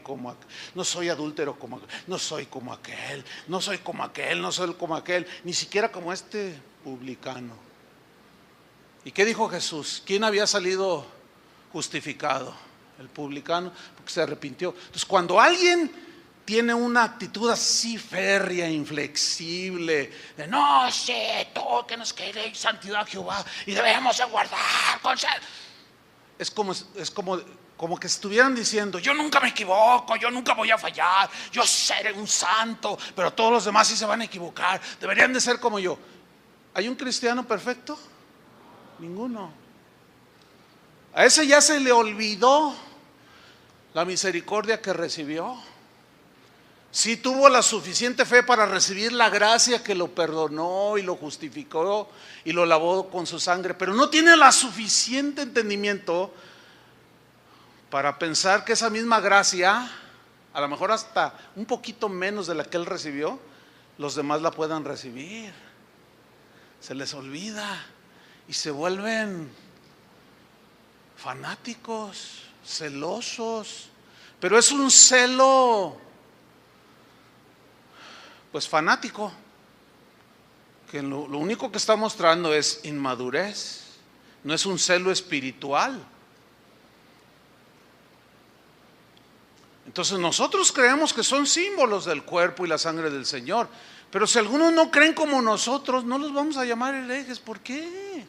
S1: adúltero no soy como aquel, no soy como aquel, ni siquiera como este publicano. ¿Y qué dijo Jesús? ¿Quién había salido justificado? el publicano, porque se arrepintió. Entonces, cuando alguien tiene una actitud así férrea, inflexible, de no sé, todo que nos quede santidad a Jehová y debemos de guardar, es como que estuvieran diciendo, yo nunca me equivoco, yo nunca voy a fallar, yo seré un santo, pero todos los demás sí se van a equivocar, deberían de ser como yo. ¿Hay un cristiano perfecto? Ninguno. A ese ya se le olvidó la misericordia que recibió. Sí tuvo la suficiente fe para recibir la gracia que lo perdonó y lo justificó y lo lavó con su sangre, pero no tiene la suficiente entendimiento para pensar que esa misma gracia, a lo mejor hasta un poquito menos de la que él recibió, los demás la puedan recibir. Se les olvida y se vuelven fanáticos, celosos, pero es un celo pues fanático, que lo único que está mostrando es inmadurez, no es un celo espiritual. Entonces nosotros creemos que son símbolos del cuerpo y la sangre del Señor, pero si algunos no creen como nosotros, no los vamos a llamar herejes. ¿Por qué?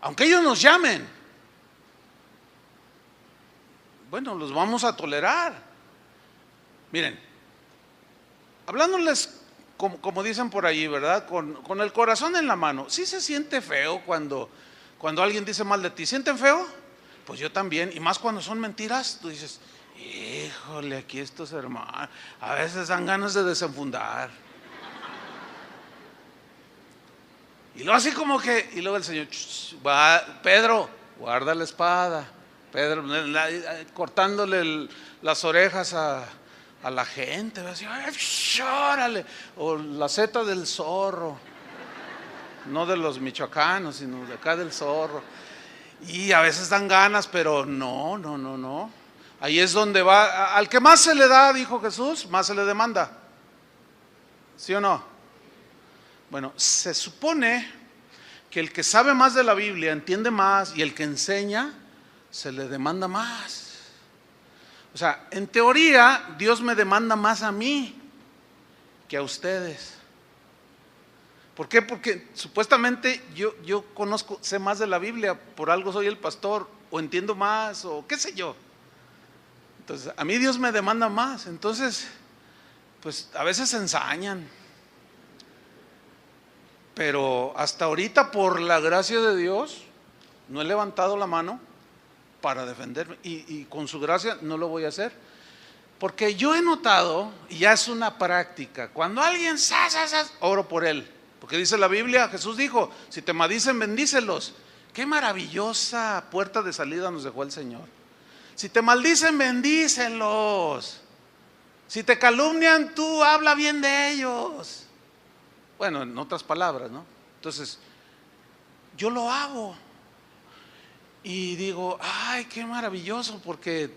S1: Aunque ellos nos llamen, bueno, los vamos a tolerar. Miren, hablándoles como dicen por ahí, ¿verdad? Con el corazón en la mano. ¿Sí se siente feo cuando alguien dice mal de ti? ¿Sienten feo? Pues yo también, y más cuando son mentiras. Tú dices, híjole, aquí estos hermanos, a veces dan ganas de desenfundar. Y luego así como que, y luego el Señor, Pedro, guarda la espada. Pedro, cortándole las orejas a la gente, va a decir, órale, o la seta del zorro, no de los michoacanos, sino de acá del zorro. Y a veces dan ganas, pero no. Ahí es donde va, al que más se le da, dijo Jesús, más se le demanda. ¿Sí o no? Bueno, se supone que el que sabe más de la Biblia entiende más, y el que enseña se le demanda más. O sea, en teoría Dios me demanda más a mí que a ustedes. ¿Por qué? Porque supuestamente yo conozco, sé más de la Biblia, por algo soy el pastor, o entiendo más, o qué sé yo. Entonces, a mí Dios me demanda más. Entonces, pues a veces se ensañan. Pero hasta ahorita, por la gracia de Dios, no he levantado la mano para defenderme, y con su gracia no lo voy a hacer, porque yo he notado, y ya es una práctica, cuando alguien oro por él, porque dice la Biblia, Jesús dijo, si te maldicen, bendícelos. Qué maravillosa puerta de salida nos dejó el Señor. Si te maldicen, bendícelos. Si te calumnian, tú habla bien de ellos. Bueno, en otras palabras, ¿no? Entonces, yo lo hago. Y digo, ay, qué maravilloso, porque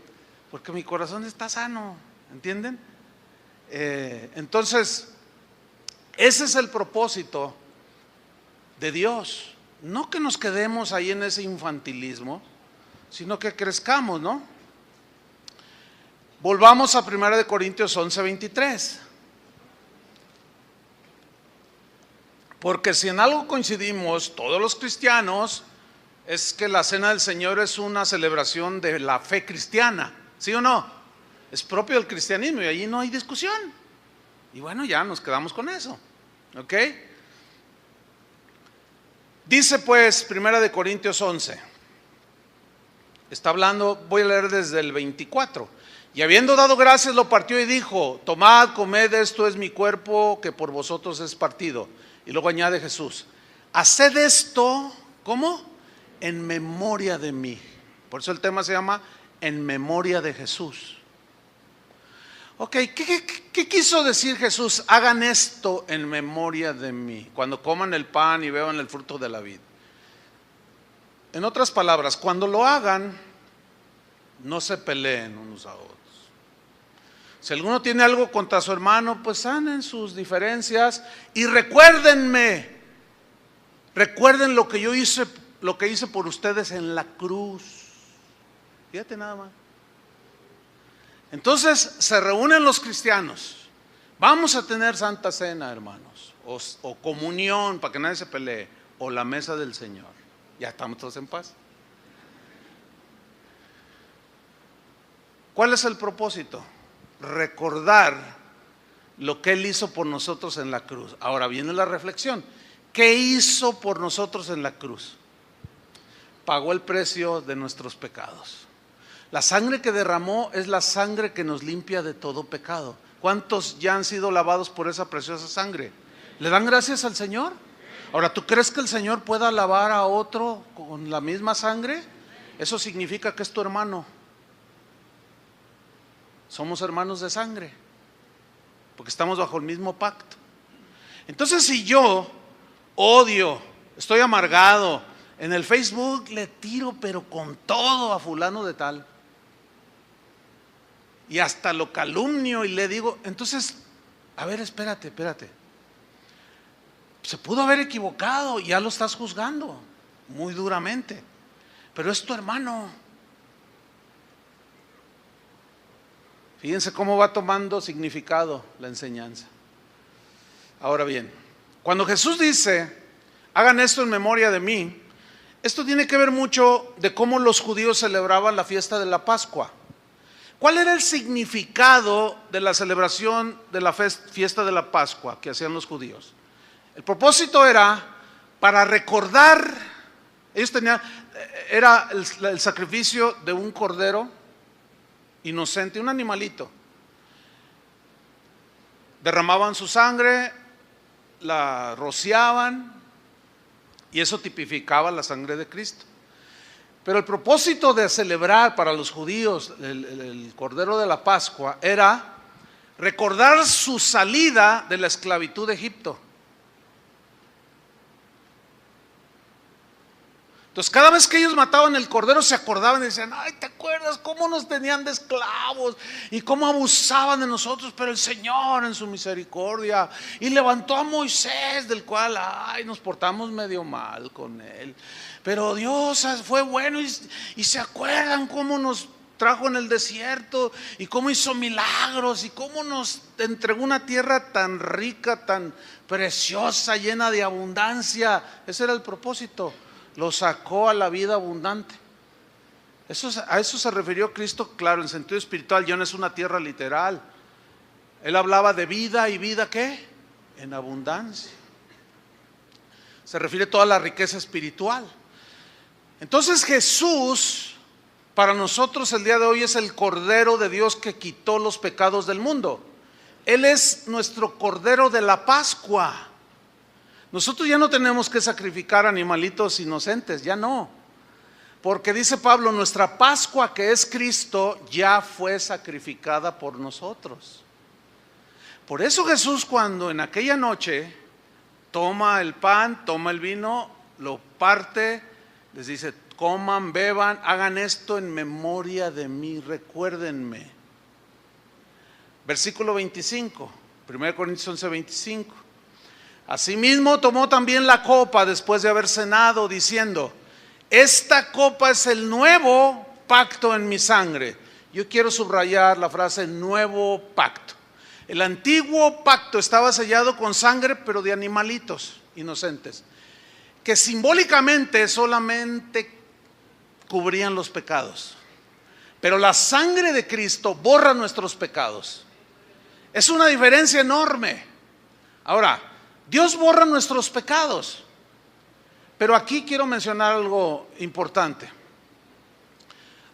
S1: mi corazón está sano, ¿entienden? Entonces, ese es el propósito de Dios. No que nos quedemos ahí en ese infantilismo, sino que crezcamos, ¿no? Volvamos a 1 Corintios 11:23. Porque si en algo coincidimos todos los cristianos, es que la cena del Señor es una celebración de la fe cristiana, ¿sí o no? Es propio del cristianismo y allí no hay discusión. Y bueno, ya nos quedamos con eso, ¿ok? Dice pues 1 Corintios 11, está hablando, voy a leer desde el 24. Y habiendo dado gracias, lo partió y dijo, tomad, comed, esto es mi cuerpo que por vosotros es partido. Y luego añade Jesús, haced esto, ¿cómo? En memoria de mí. Por eso el tema se llama en memoria de Jesús. Ok, ¿qué quiso decir Jesús? Hagan esto en memoria de mí, cuando coman el pan y beban el fruto de la vid. En otras palabras, cuando lo hagan, no se peleen unos a otros. Si alguno tiene algo contra su hermano, pues sanen sus diferencias y recuérdenme, recuerden lo que yo hice, lo que hice por ustedes en la cruz. Fíjate nada más. Entonces se reúnen los cristianos. Vamos a tener Santa Cena, hermanos, o comunión, para que nadie se pelee, o la mesa del Señor. Ya estamos todos en paz. ¿Cuál es el propósito? Recordar lo que Él hizo por nosotros en la cruz. Ahora viene la reflexión. ¿Qué hizo por nosotros en la cruz? Pagó el precio de nuestros pecados. La sangre que derramó es la sangre que nos limpia de todo pecado. ¿Cuántos ya han sido lavados por esa preciosa sangre? ¿Le dan gracias al Señor? Ahora, ¿tú crees que el Señor pueda lavar a otro con la misma sangre? Eso significa que es tu hermano. Somos hermanos de sangre, porque estamos bajo el mismo pacto. Entonces, si yo odio, estoy amargado, en el Facebook le tiro pero con todo a fulano de tal, y hasta lo calumnio y le digo, entonces, a ver, espérate, se pudo haber equivocado y ya lo estás juzgando muy duramente, pero es tu hermano. Fíjense cómo va tomando significado la enseñanza. Ahora bien, cuando Jesús dice, hagan esto en memoria de mí, esto tiene que ver mucho de cómo los judíos celebraban la fiesta de la Pascua. ¿Cuál era el significado de la celebración de la fiesta de la Pascua que hacían los judíos? El propósito era para recordar, ellos tenían, era el sacrificio de un cordero inocente, un animalito. Derramaban su sangre, la rociaban y eso tipificaba la sangre de Cristo. Pero el propósito de celebrar para los judíos el Cordero de la Pascua era recordar su salida de la esclavitud de Egipto. Entonces cada vez que ellos mataban el cordero se acordaban y decían, ay, ¿te acuerdas cómo nos tenían de esclavos y cómo abusaban de nosotros? Pero el Señor en su misericordia y levantó a Moisés, del cual, ay, nos portamos medio mal con él, pero Dios fue bueno y se acuerdan cómo nos trajo en el desierto y cómo hizo milagros y cómo nos entregó una tierra tan rica, tan preciosa, llena de abundancia. Ese era el propósito. Lo sacó a la vida abundante. A eso se refirió Cristo, claro, en sentido espiritual. Ya no es una tierra literal. Él hablaba de vida, y vida ¿qué? En abundancia. Se refiere a toda la riqueza espiritual. Entonces Jesús, para nosotros el día de hoy, es el Cordero de Dios que quitó los pecados del mundo. Él es nuestro Cordero de la Pascua. Nosotros ya no tenemos que sacrificar animalitos inocentes, ya no. Porque dice Pablo, nuestra Pascua, que es Cristo, ya fue sacrificada por nosotros. Por eso Jesús, cuando en aquella noche toma el pan, toma el vino, lo parte, les dice, coman, beban, hagan esto en memoria de mí, recuérdenme. Versículo 25, 1 Corintios 11, 25. Asimismo tomó también la copa después de haber cenado, diciendo, esta copa es el nuevo pacto en mi sangre. Yo quiero subrayar la frase nuevo pacto. El antiguo pacto estaba sellado con sangre, pero de animalitos inocentes, que simbólicamente solamente cubrían los pecados. Pero la sangre de Cristo borra nuestros pecados. Es una diferencia enorme. Ahora, Dios borra nuestros pecados, pero aquí quiero mencionar algo importante.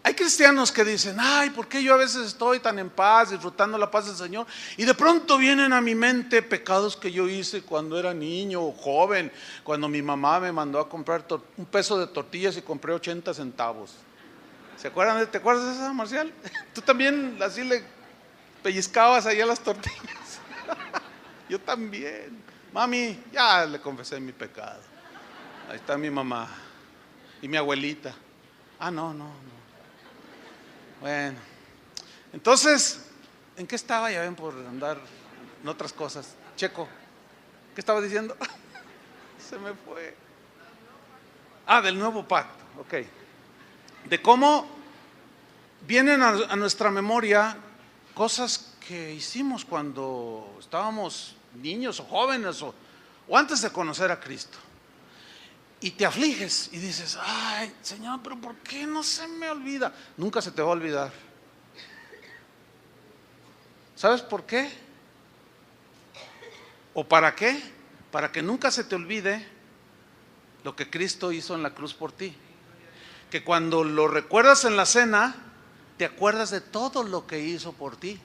S1: Hay cristianos que dicen, ay, ¿por qué yo a veces estoy tan en paz, disfrutando la paz del Señor? Y de pronto vienen a mi mente pecados que yo hice cuando era niño o joven, cuando mi mamá me mandó a comprar un peso de tortillas y compré 80 centavos. ¿Te acuerdas de esa, Marcial? Tú también así le pellizcabas ahí a las tortillas. Yo también. Mami, ya le confesé mi pecado. Ahí está mi mamá y mi abuelita. Ah, no. Bueno, entonces, ¿en qué estaba? Ya ven, por andar en otras cosas. Checo, ¿qué estaba diciendo? Se me fue. Ah, del nuevo pacto, ok. De cómo vienen a nuestra memoria cosas que hicimos cuando estábamos niños o jóvenes o antes de conocer a Cristo. Y te afliges y dices, ay, Señor, pero ¿por qué no se me olvida? Nunca se te va a olvidar. ¿Sabes por qué? ¿O para qué? Para que nunca se te olvide lo que Cristo hizo en la cruz por ti. Que cuando lo recuerdas en la cena, te acuerdas de todo lo que hizo por ti.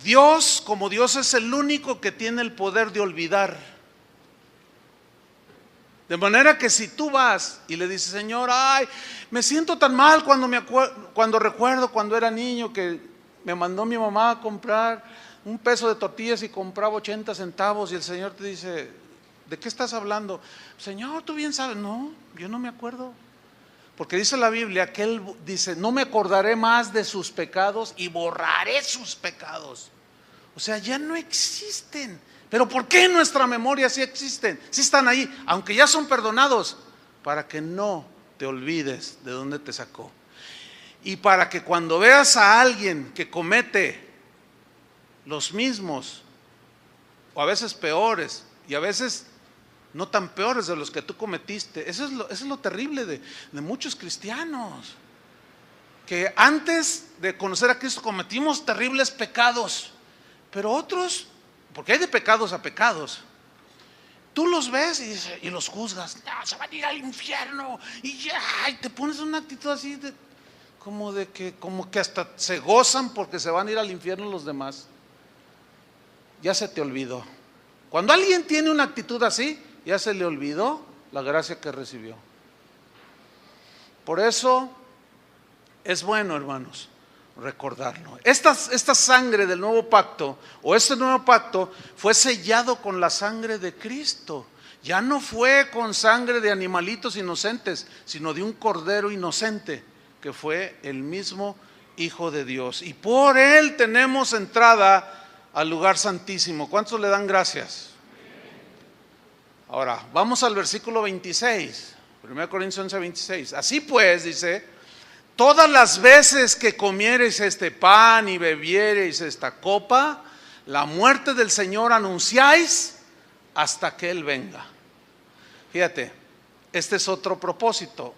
S1: Dios, como Dios, es el único que tiene el poder de olvidar. De manera que si tú vas y le dices, Señor, ay, me siento tan mal cuando recuerdo cuando era niño que me mandó mi mamá a comprar un peso de tortillas y compraba 80 centavos, y el Señor te dice, ¿de qué estás hablando? Señor, tú bien sabes. No, yo no me acuerdo. Porque dice la Biblia que Él dice, no me acordaré más de sus pecados y borraré sus pecados. O sea, ya no existen. Pero ¿por qué en nuestra memoria sí existen? Sí están ahí, aunque ya son perdonados, para que no te olvides de dónde te sacó. Y para que cuando veas a alguien que comete los mismos, o a veces peores, y a veces no tan peores de los que tú cometiste. Eso es lo terrible de muchos cristianos, que antes de conocer a Cristo cometimos terribles pecados, pero otros, porque hay de pecados a pecados, tú los ves y los juzgas. No, se van a ir al infierno, y ya, y te pones una actitud así como que hasta se gozan porque se van a ir al infierno los demás. Ya se te olvidó. Cuando alguien tiene una actitud así, ya se le olvidó la gracia que recibió. Por eso es bueno, hermanos, recordarlo. Esta sangre del nuevo pacto, o este nuevo pacto, fue sellado con la sangre de Cristo. Ya no fue con sangre de animalitos inocentes, sino de un cordero inocente, que fue el mismo Hijo de Dios. Y por Él tenemos entrada al lugar santísimo. ¿Cuántos le dan gracias? Ahora, vamos al versículo 26, 1 Corintios 11, 26. Así pues, dice, todas las veces que comiereis este pan y bebiereis esta copa, la muerte del Señor anunciáis hasta que Él venga. Fíjate, este es otro propósito.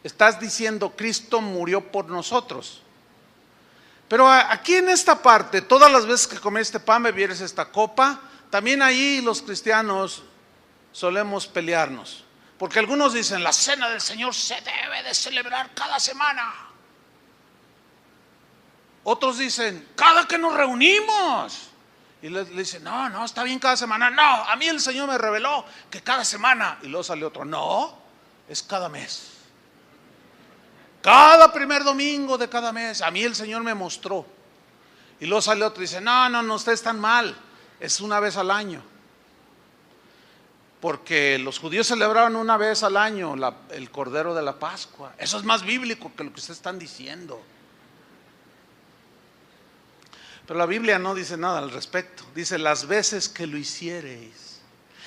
S1: Estás diciendo, Cristo murió por nosotros. Pero aquí en esta parte, todas las veces que comieres este pan, bebieres esta copa, también ahí los cristianos solemos pelearnos, porque algunos dicen, la cena del Señor se debe de celebrar cada semana. Otros dicen, cada que nos reunimos. Y le dicen, no, está bien cada semana. No, a mí el Señor me reveló que cada semana. Y luego sale otro, no, es cada mes. Cada primer domingo de cada mes, a mí el Señor me mostró. Y luego sale otro y dice, no, ustedes están mal, es una vez al año. Porque los judíos celebraban una vez al año el Cordero de la Pascua. Eso es más bíblico que lo que ustedes están diciendo. Pero la Biblia no dice nada al respecto. Dice las veces que lo hiciereis.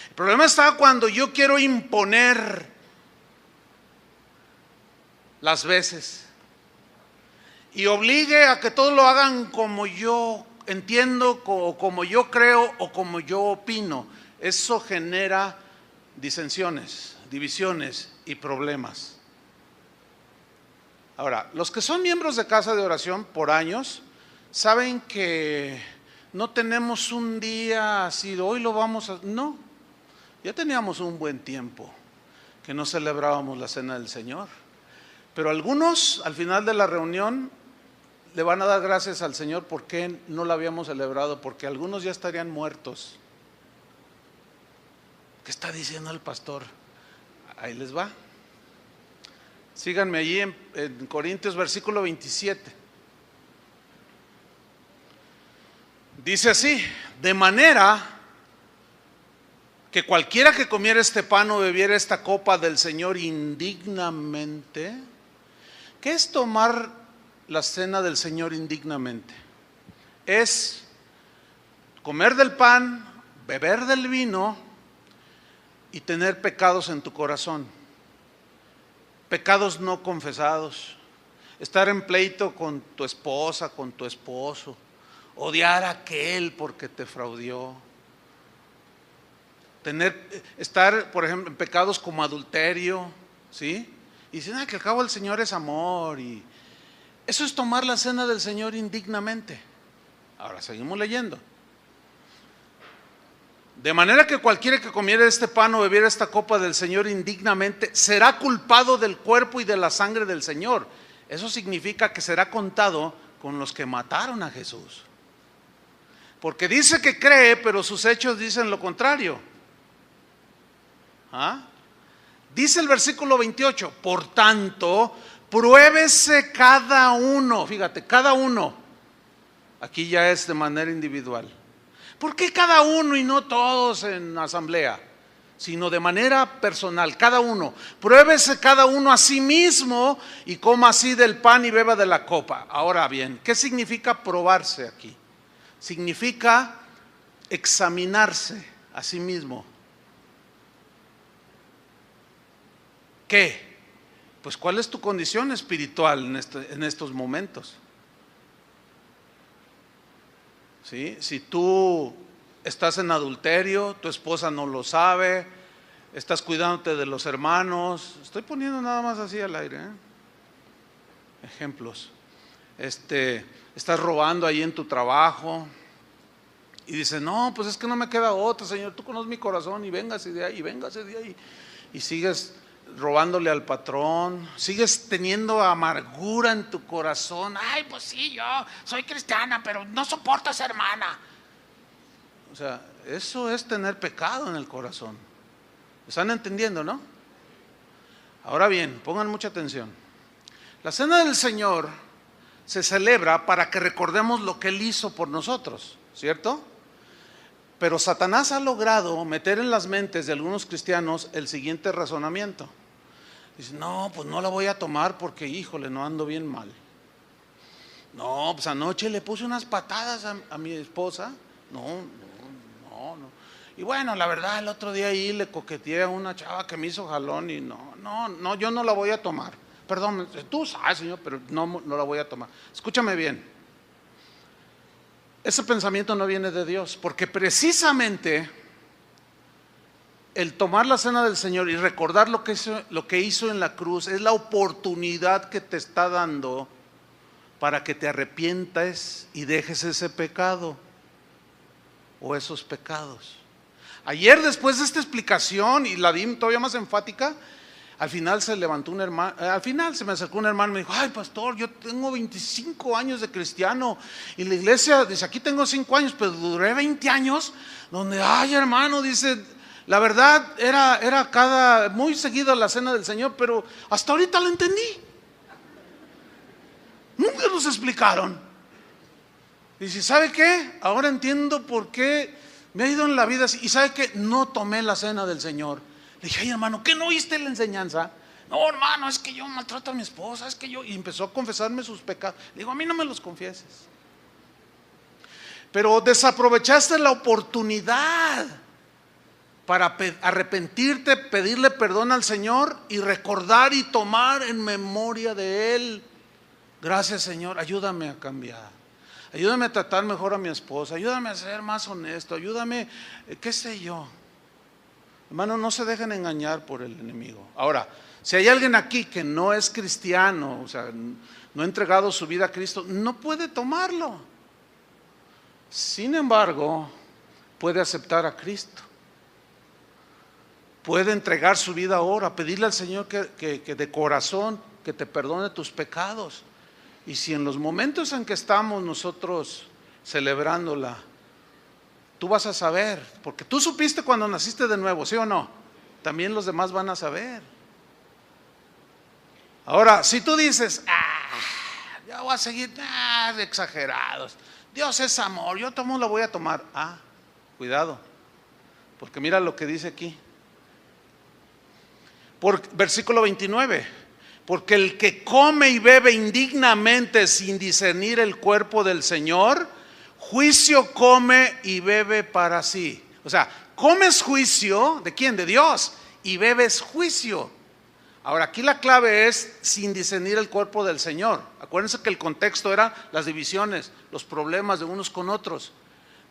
S1: El problema está cuando yo quiero imponer las veces y obligue a que todos lo hagan como yo entiendo, o como yo creo, o como yo opino. Eso genera disensiones, divisiones y problemas. Ahora, los que son miembros de casa de oración por años saben que no tenemos un día así, hoy lo vamos a... No, ya teníamos un buen tiempo que no celebrábamos la cena del Señor. Pero algunos al final de la reunión le van a dar gracias al Señor porque no la habíamos celebrado, porque algunos ya estarían muertos. ¿Qué está diciendo el pastor? Ahí les va. Síganme allí en Corintios versículo 27. Dice así, de manera que cualquiera que comiera este pan o bebiera esta copa del Señor indignamente. ¿Qué es tomar la cena del Señor indignamente? Es comer del pan, beber del vino y tener pecados en tu corazón. pecados no confesados, estar en pleito con tu esposa, con tu esposo, odiar a aquel porque te fraudió, estar, por ejemplo, en pecados como adulterio, ¿sí? Y dicen, que al cabo el Señor es amor, y eso es tomar la cena del Señor indignamente. Ahora seguimos leyendo. De manera que cualquiera que comiera este pan o bebiera esta copa del Señor indignamente será culpado del cuerpo y de la sangre del Señor. Eso significa que será contado con los que mataron a Jesús. Porque dice que cree, pero sus hechos dicen lo contrario. Dice el versículo 28, por tanto, pruébese cada uno. Fíjate, cada uno. Aquí ya es de manera individual. ¿Por qué cada uno y no todos en asamblea? Sino de manera personal, cada uno. Pruébese cada uno a sí mismo y coma así del pan y beba de la copa. Ahora bien, ¿qué significa probarse aquí? Significa examinarse a sí mismo. ¿Qué? Pues ¿cuál es tu condición espiritual en estos momentos? ¿Sí? Si tú estás en adulterio, tu esposa no lo sabe, estás cuidándote de los hermanos, estoy poniendo nada más así al aire, ejemplos. Estás robando ahí en tu trabajo y dices, no, pues es que no me queda otra, Señor, tú conoces mi corazón, y véngase de ahí, y véngase de ahí, y sigues robándole al patrón, sigues teniendo amargura en tu corazón. Ay, pues sí, yo soy cristiana, pero no soporto a esa hermana. O sea, eso es tener pecado en el corazón. ¿Están entendiendo, no? Ahora bien, pongan mucha atención. La cena del Señor se celebra para que recordemos lo que Él hizo por nosotros, ¿cierto? Pero Satanás ha logrado meter en las mentes de algunos cristianos el siguiente razonamiento. Dice, no, pues no la voy a tomar porque, híjole, no ando bien mal. No, pues anoche le puse unas patadas a mi esposa. No. Y bueno, la verdad, el otro día ahí le coqueteé a una chava que me hizo jalón y no, yo no la voy a tomar. Perdón, tú sabes, Señor, pero no la voy a tomar. Escúchame bien. Ese pensamiento no viene de Dios, porque precisamente el tomar la cena del Señor y recordar lo que hizo en la cruz es la oportunidad que te está dando para que te arrepientas y dejes ese pecado o esos pecados. Ayer, después de esta explicación, y la di todavía más enfática, al final se levantó un hermano, al final se me acercó un hermano y me dijo, ay pastor, yo tengo 25 años de cristiano y la iglesia, dice, aquí tengo 5 años, pero duré 20 años, donde, ay hermano, dice, la verdad era muy seguido la cena del Señor, pero hasta ahorita la entendí. Nunca nos explicaron. Dice, ¿sabe qué? Ahora entiendo por qué me ha ido en la vida así. ¿Y sabe qué? No tomé la cena del Señor. Le dije, ay hermano, ¿qué no oíste la enseñanza? No hermano, es que yo maltrato a mi esposa, es que yo... Y empezó a confesarme sus pecados. Le digo, a mí no me los confieses. Pero desaprovechaste la oportunidad para arrepentirte, pedirle perdón al Señor y recordar y tomar en memoria de Él. Gracias Señor, ayúdame a cambiar. Ayúdame a tratar mejor a mi esposa, ayúdame a ser más honesto, ayúdame, qué sé yo. Hermano, no se dejen engañar por el enemigo. Ahora, si hay alguien aquí que no es cristiano, o sea, no ha entregado su vida a Cristo, no puede tomarlo. Sin embargo, puede aceptar a Cristo. Puede entregar su vida ahora, pedirle al Señor que de corazón, que te perdone tus pecados. Y si en los momentos en que estamos nosotros celebrándola, tú vas a saber, porque tú supiste cuando naciste de nuevo, ¿sí o no? También los demás van a saber. Ahora, si tú dices, ya voy a seguir, exagerados, Dios es amor, yo tomo, la voy a tomar. Cuidado, porque mira lo que dice aquí. Versículo 29. Porque el que come y bebe indignamente sin discernir el cuerpo del Señor, juicio come y bebe para sí. O sea, comes juicio, ¿de quién? De Dios. Y bebes juicio. Ahora, aquí la clave es sin discernir el cuerpo del Señor. Acuérdense que el contexto era las divisiones, los problemas de unos con otros.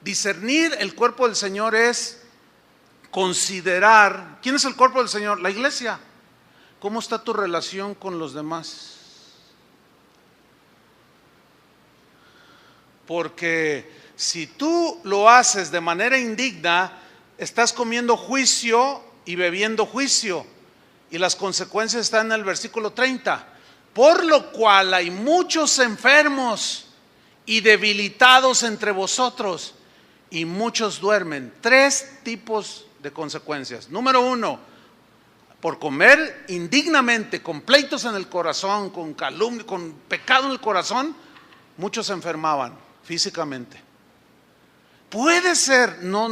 S1: Discernir el cuerpo del Señor es considerar. ¿Quién es el cuerpo del Señor? La iglesia. ¿Cómo está tu relación con los demás? Porque si tú lo haces de manera indigna, estás comiendo juicio y bebiendo juicio. Y las consecuencias están en el versículo 30. Por lo cual hay muchos enfermos y debilitados entre vosotros, y muchos duermen. 3 tipos de consecuencias. Número 1, por comer indignamente, con pleitos en el corazón, con calumnia, con pecado en el corazón, muchos se enfermaban físicamente. Puede ser, no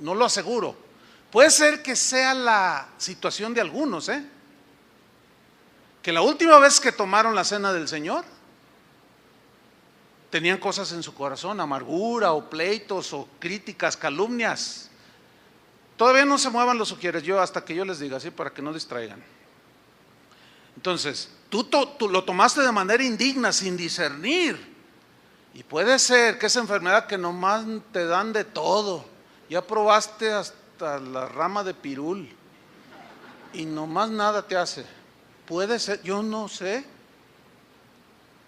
S1: lo aseguro, puede ser que sea la situación de algunos, que la última vez que tomaron la cena del Señor, tenían cosas en su corazón, amargura o pleitos o críticas, calumnias. Todavía no se muevan los sugieres, yo hasta que yo les diga, así para que no distraigan. Entonces, tú lo tomaste de manera indigna, sin discernir. Y puede ser que esa enfermedad que nomás te dan de todo, ya probaste hasta la rama de pirul y nomás nada te hace. Puede ser, yo no sé,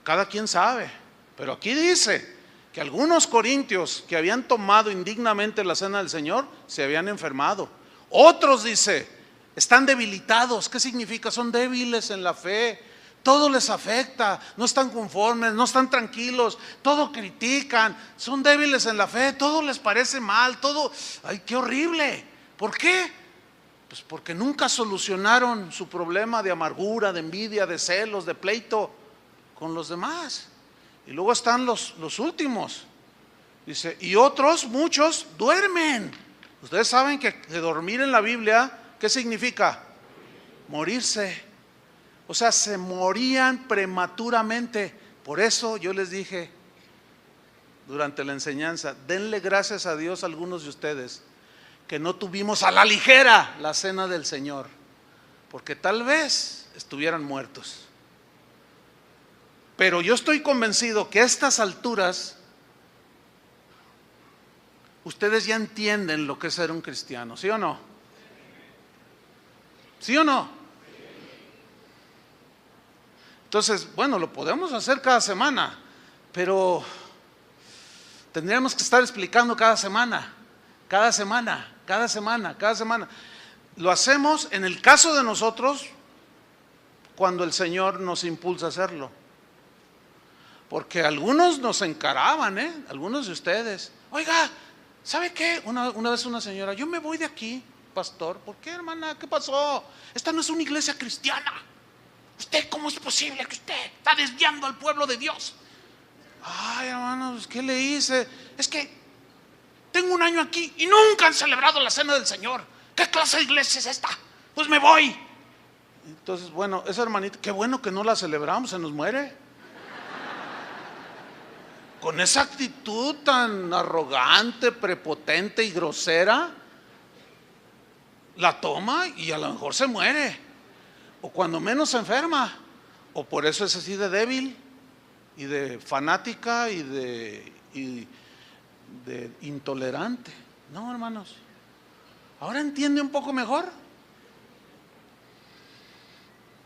S1: cada quien sabe, pero aquí dice que algunos corintios que habían tomado indignamente la cena del Señor se habían enfermado. Otros, dice, están debilitados. ¿Qué significa? Son débiles en la fe. Todo les afecta, no están conformes, no están tranquilos, todo critican, son débiles en la fe, todo les parece mal, todo, ay, qué horrible. ¿Por qué? Pues porque nunca solucionaron su problema de amargura, de envidia, de celos, de pleito con los demás. Y luego están los últimos. Dice, y otros, muchos, duermen. Ustedes saben que dormir en la Biblia, ¿qué significa? Morirse. O sea, se morían prematuramente. Por eso yo les dije durante la enseñanza, denle gracias a Dios a algunos de ustedes que no tuvimos a la ligera la cena del Señor, porque tal vez estuvieran muertos. Pero yo estoy convencido que a estas alturas ustedes ya entienden lo que es ser un cristiano, ¿sí o no? ¿Sí o no? Entonces, bueno, lo podemos hacer cada semana, pero tendríamos que estar explicando cada semana. Lo hacemos en el caso de nosotros cuando el Señor nos impulsa a hacerlo. Porque algunos nos encaraban, algunos de ustedes. Oiga, ¿sabe qué? Una vez una señora, yo me voy de aquí, pastor. ¿Por qué, hermana? ¿Qué pasó? Esta no es una iglesia cristiana. ¿Usted cómo es posible que usted está desviando al pueblo de Dios? Ay, hermanos, ¿qué le hice? Es que tengo un año aquí y nunca han celebrado la cena del Señor. ¿Qué clase de iglesia es esta? Pues me voy. Entonces, bueno, esa hermanita, qué bueno que no la celebramos, se nos muere. Con esa actitud tan arrogante, prepotente y grosera, la toma y a lo mejor se muere. O cuando menos se enferma, o por eso es así de débil y de fanática y de intolerante. No, hermanos, ahora entiende un poco mejor.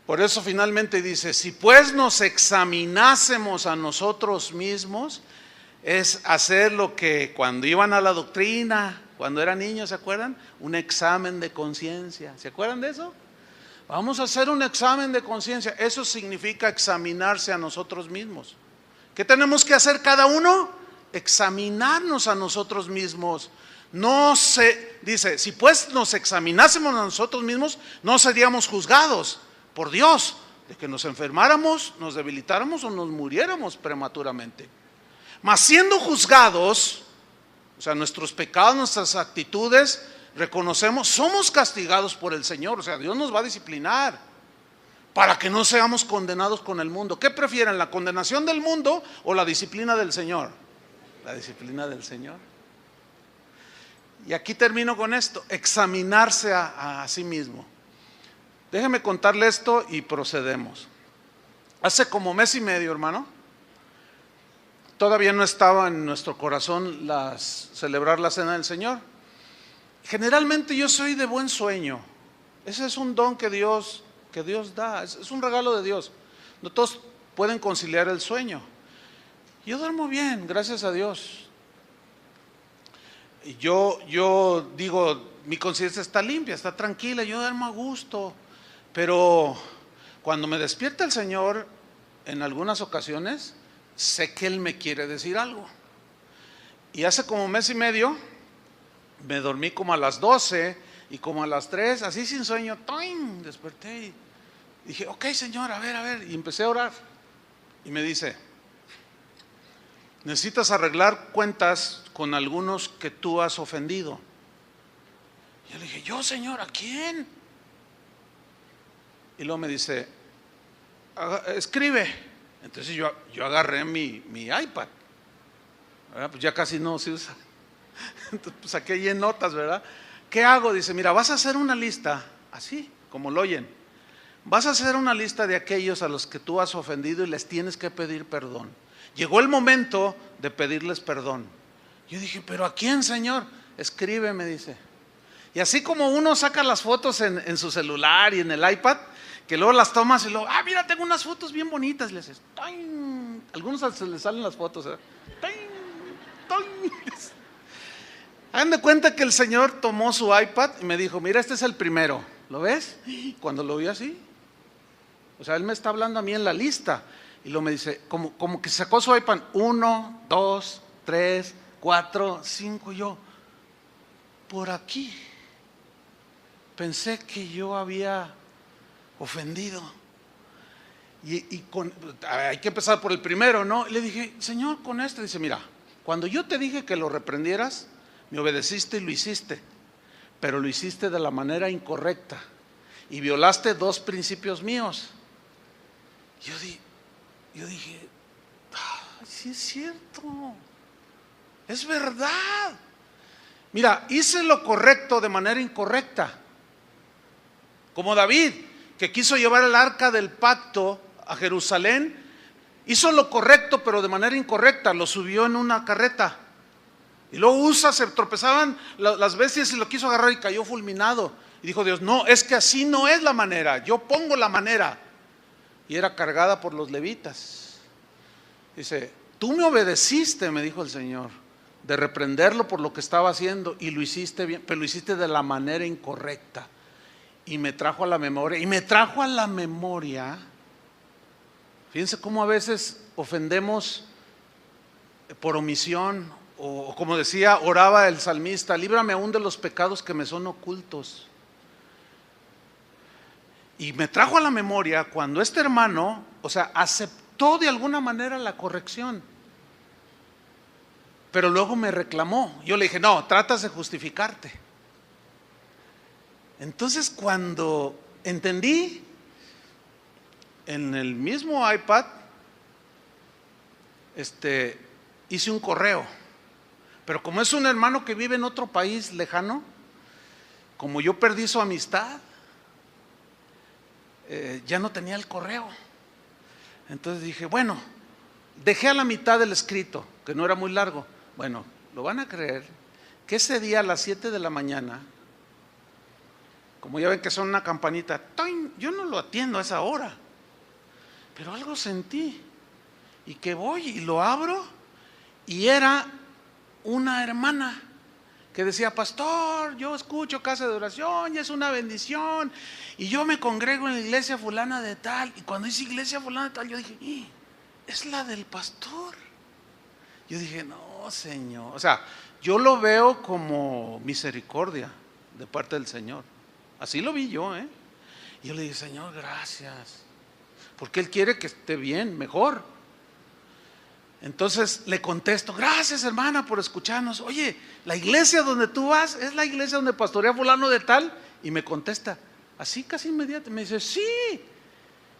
S1: Por eso finalmente dice, si pues nos examinásemos a nosotros mismos, es hacer lo que cuando iban a la doctrina, cuando eran niños, ¿se acuerdan? Un examen de conciencia, ¿se acuerdan de eso? Vamos a hacer un examen de conciencia. Eso significa examinarse a nosotros mismos. ¿Qué tenemos que hacer cada uno? Examinarnos a nosotros mismos. Dice, si pues nos examinásemos a nosotros mismos, no seríamos juzgados por Dios de que nos enfermáramos, nos debilitáramos o nos muriéramos prematuramente. Mas siendo juzgados, o sea, nuestros pecados, nuestras actitudes, reconocemos, somos castigados por el Señor. O sea, Dios nos va a disciplinar para que no seamos condenados con el mundo. ¿Qué prefieren, la condenación del mundo o la disciplina del Señor? La disciplina del Señor. Y aquí termino con esto, examinarse a sí mismo. Déjeme contarle esto y procedemos. Hace como mes y medio, hermano, todavía no estaba en nuestro corazón celebrar la cena del Señor. Generalmente yo soy de buen sueño. Ese es un don que Dios da, es un regalo de Dios. No todos pueden conciliar el sueño. Yo duermo bien, gracias a Dios. Y yo digo, mi conciencia está limpia, está tranquila, yo duermo a gusto. Pero cuando me despierta el Señor, en algunas ocasiones, sé que Él me quiere decir algo. Y hace como mes y medio, me dormí como a las 12 y como a las 3, así sin sueño, ¡toing!, desperté y dije, ok, Señor, a ver, y empecé a orar. Y me dice, necesitas arreglar cuentas con algunos que tú has ofendido. Y yo le dije, ¿yo, Señor, a quién? Y luego me dice, escribe. Entonces yo agarré mi iPad, ¿verdad? Pues ya casi no se usa. Entonces pues saqué ahí en notas, ¿verdad? ¿Qué hago? Dice, mira, vas a hacer una lista, así como lo oyen. Vas a hacer una lista de aquellos a los que tú has ofendido y les tienes que pedir perdón. Llegó el momento de pedirles perdón. Yo dije, ¿pero a quién, Señor? Escribe, me dice. Y así como uno saca las fotos en su celular y en el iPad, que luego las tomas y luego, mira, tengo unas fotos bien bonitas, le dices, ¡toing! Algunos se les salen las fotos, ¿eh? ¡Toing! ¡Toing! Hagan de cuenta que el Señor tomó su iPad y me dijo, mira, este es el primero, ¿lo ves? Cuando lo vi así, o sea, Él me está hablando a mí en la lista, y luego me dice, como que sacó su iPad, 1, 2, 3, 4, 5, y yo, por aquí, pensé que yo había ofendido. Hay que empezar por el primero, ¿no? Y le dije, Señor, con este, dice, mira, cuando yo te dije que lo reprendieras, me obedeciste y lo hiciste, pero lo hiciste de la manera incorrecta y violaste 2 principios míos. Yo dije, sí es cierto, es verdad. Mira, hice lo correcto de manera incorrecta, como David, que quiso llevar el arca del pacto a Jerusalén, hizo lo correcto pero de manera incorrecta, lo subió en una carreta. Y luego se tropezaban las bestias y lo quiso agarrar y cayó fulminado. Y dijo Dios, no, es que así no es la manera, yo pongo la manera. Y era cargada por los levitas. Dice, tú me obedeciste, me dijo el Señor, de reprenderlo por lo que estaba haciendo, y lo hiciste bien, pero lo hiciste de la manera incorrecta. Y me trajo a la memoria, fíjense cómo a veces ofendemos por omisión, o como decía, oraba el salmista, líbrame aún de los pecados que me son ocultos. Y me trajo a la memoria cuando este hermano, o sea, aceptó de alguna manera la corrección, pero luego me reclamó. Yo le dije, no, tratas de justificarte. Entonces cuando entendí, en el mismo iPad, hice un correo. Pero como es un hermano que vive en otro país lejano, como yo perdí su amistad, ya no tenía el correo. Entonces dije, bueno, dejé a la mitad del escrito, que no era muy largo. Bueno, lo van a creer que ese día a las 7 de la mañana, como ya ven que son una campanita, ¡toing!, yo no lo atiendo a esa hora, pero algo sentí, y que voy y lo abro, y era una hermana que decía, pastor, yo escucho casa de oración y es una bendición, y yo me congrego en la iglesia fulana de tal. Y cuando dice iglesia fulana de tal, yo dije, es la del pastor. Yo dije, no, Señor, o sea, yo lo veo como misericordia de parte del Señor, así lo vi yo, Y yo le dije, Señor, gracias, porque Él quiere que esté bien, mejor. Entonces le contesto, gracias hermana por escucharnos. Oye, la iglesia donde tú vas es la iglesia donde pastorea fulano de tal. Y me contesta, así casi inmediato, me dice, sí.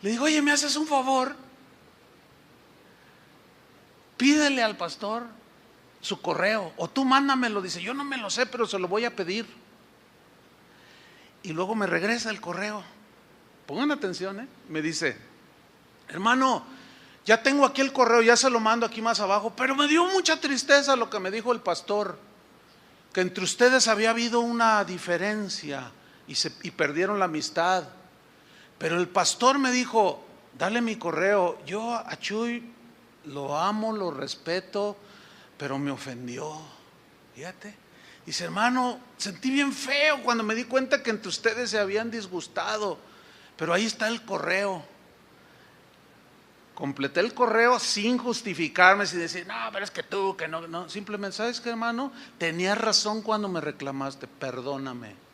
S1: Le digo, oye, ¿me haces un favor? Pídele al pastor su correo, o tú mándamelo. Dice, yo no me lo sé, pero se lo voy a pedir. Y luego me regresa el correo pongan atención, me dice: hermano, ya tengo aquí el correo, ya se lo mando aquí más abajo, pero me dio mucha tristeza lo que me dijo el pastor, que entre ustedes había habido una diferencia y perdieron la amistad. Pero el pastor me dijo: dale mi correo. Yo a Chuy lo amo, lo respeto, pero me ofendió. Fíjate. Dice: hermano, sentí bien feo cuando me di cuenta que entre ustedes se habían disgustado, pero ahí está el correo. Completé el correo sin justificarme, sin decir: no, pero es que tú, que no. Simplemente: ¿sabes qué, hermano? Tenías razón cuando me reclamaste, perdóname.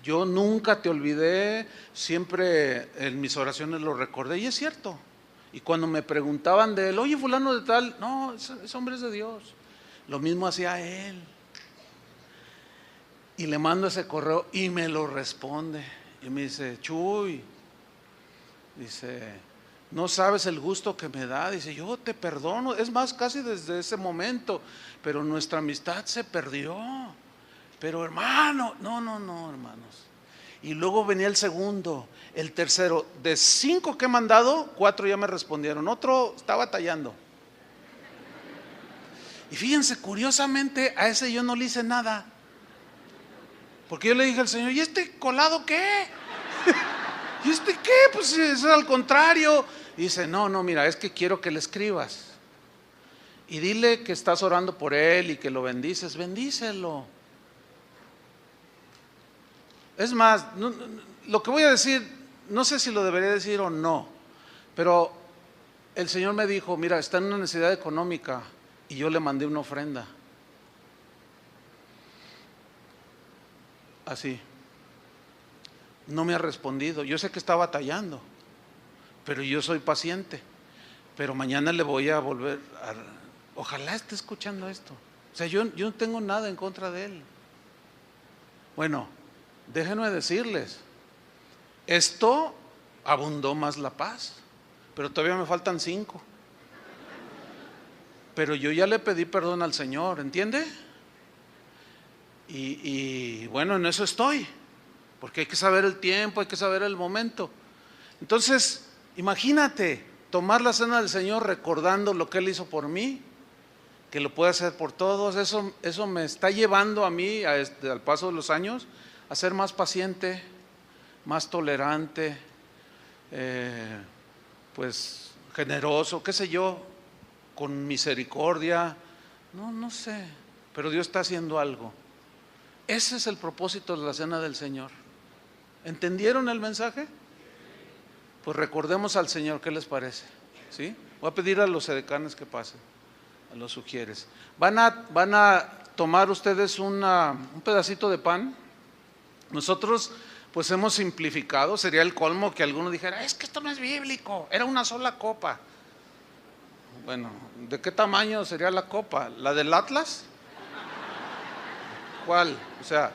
S1: Yo nunca te olvidé, siempre en mis oraciones lo recordé, y es cierto. Y cuando me preguntaban de él: oye, fulano de tal, no, ese hombre es de Dios. Lo mismo hacía él. Y le mando ese correo y me lo responde. Y me dice: Chuy, dice, no sabes el gusto que me da. Dice: yo te perdono, es más, casi desde ese momento, pero nuestra amistad se perdió. Pero hermano, no, hermanos. Y luego venía el segundo, el tercero. De 5 que he mandado, 4 ya me respondieron. Otro estaba tallando. Y fíjense, curiosamente, a ese yo no le hice nada. Porque yo le dije al Señor: ¿y este colado qué? ¿Y este qué? Pues es al contrario. Y dice: no, mira, es que quiero que le escribas. Y dile que estás orando por él y que lo bendices. Bendícelo. Es más, lo que voy a decir, no sé si lo debería decir o no, pero el Señor me dijo: mira, está en una necesidad económica, y yo le mandé una ofrenda. Así. No me ha respondido. Yo sé que está batallando, pero yo soy paciente. Pero mañana le voy a volver a... Ojalá esté escuchando esto. O sea, yo no tengo nada en contra de él. Bueno, déjenme decirles, esto abundó más la paz, pero todavía me faltan 5. Pero yo ya le pedí perdón al Señor, ¿entiende? Y bueno, en eso estoy, porque hay que saber el tiempo, hay que saber el momento. Entonces, imagínate tomar la cena del Señor recordando lo que Él hizo por mí, que lo puede hacer por todos. Eso me está llevando a mí, al paso de los años, a ser más paciente, más tolerante, pues generoso, qué sé yo, con misericordia. No sé, pero Dios está haciendo algo. Ese es el propósito de la cena del Señor. ¿Entendieron el mensaje? Pues recordemos al Señor. ¿Qué les parece? ¿Sí? Voy a pedir a los edecanes que pasen, a los sugieres. Van a tomar ustedes un pedacito de pan. Nosotros pues hemos simplificado. Sería el colmo que alguno dijera: es que esto no es bíblico, era una sola copa. Bueno, ¿de qué tamaño sería la copa? ¿La del Atlas? ¿Cuál? O sea,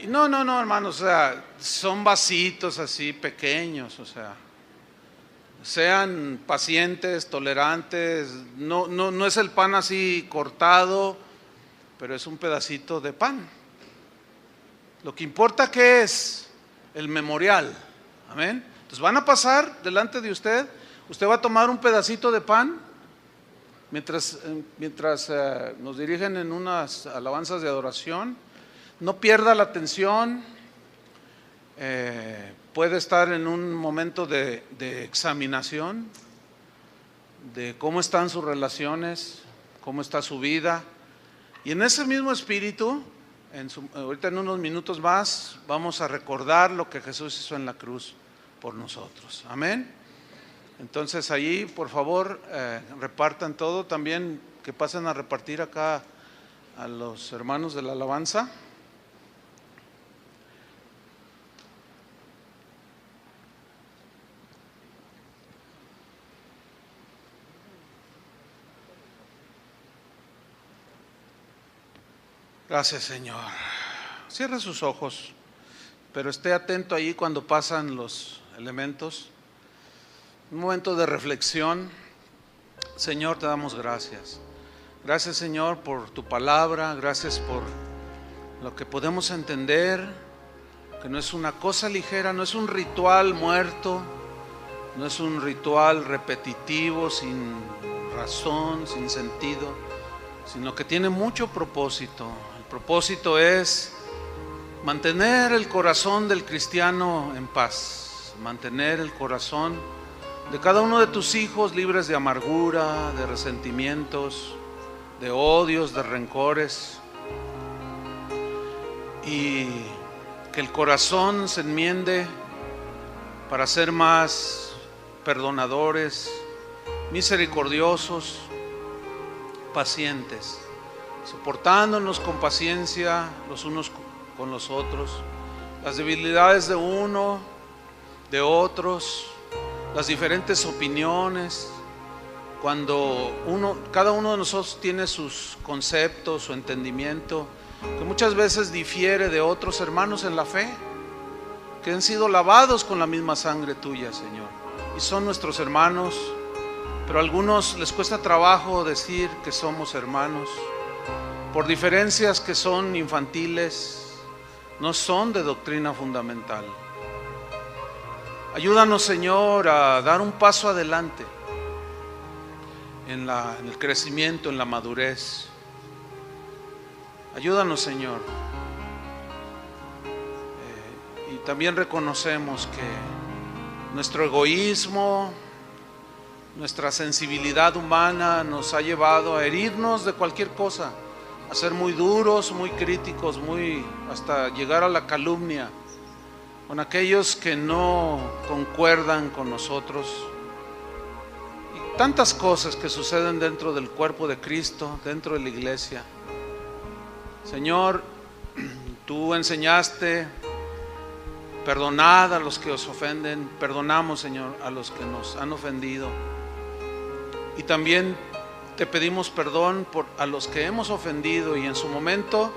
S1: no, hermanos, o sea, son vasitos así pequeños, o sea, sean pacientes, tolerantes. No es el pan así cortado, pero es un pedacito de pan. Lo que importa que es el memorial. Amén. Entonces van a pasar delante de usted. Usted va a tomar un pedacito de pan mientras nos dirigen en unas alabanzas de adoración. No pierda la atención. Puede estar en un momento de examinación de cómo están sus relaciones, cómo está su vida. Y en ese mismo espíritu, ahorita en unos minutos más, vamos a recordar lo que Jesús hizo en la cruz por nosotros. Amén. Entonces allí, por favor, repartan todo. También que pasen a repartir acá a los hermanos de la alabanza. Gracias, Señor. Cierre sus ojos, pero esté atento ahí cuando pasan los elementos. Un momento de reflexión. Señor, te damos gracias. Gracias, Señor, por tu palabra. Gracias por lo que podemos entender. que no es una cosa ligera, no es un ritual muerto, no es un ritual repetitivo, sin razón, sin sentido, sino que tiene mucho propósito. El propósito es mantener el corazón del cristiano en paz, mantener el corazón de cada uno de tus hijos libres de amargura, de resentimientos, de odios, de rencores, y que el corazón se enmiende para ser más perdonadores, misericordiosos, pacientes, soportándonos con paciencia los unos con los otros, las debilidades de uno, de otros, las diferentes opiniones. Cuando cada uno de nosotros tiene sus conceptos, su entendimiento, que muchas veces difiere de otros hermanos en la fe, que han sido lavados con la misma sangre tuya, Señor, y son nuestros hermanos, pero a algunos les cuesta trabajo decir que somos hermanos, por diferencias que son infantiles, no son de doctrina fundamental. Ayúdanos, Señor, a dar un paso adelante en el crecimiento, en la madurez. Ayúdanos, Señor. Y también reconocemos que nuestro egoísmo, nuestra sensibilidad humana nos ha llevado a herirnos de cualquier cosa, a ser muy duros, muy críticos, hasta llegar a la calumnia con aquellos que no concuerdan con nosotros. Y tantas cosas que suceden dentro del cuerpo de Cristo, dentro de la iglesia. Señor, tú enseñaste: perdonad a los que os ofenden. Perdonamos, Señor, a los que nos han ofendido. Y también te pedimos perdón a los que hemos ofendido, y en su momento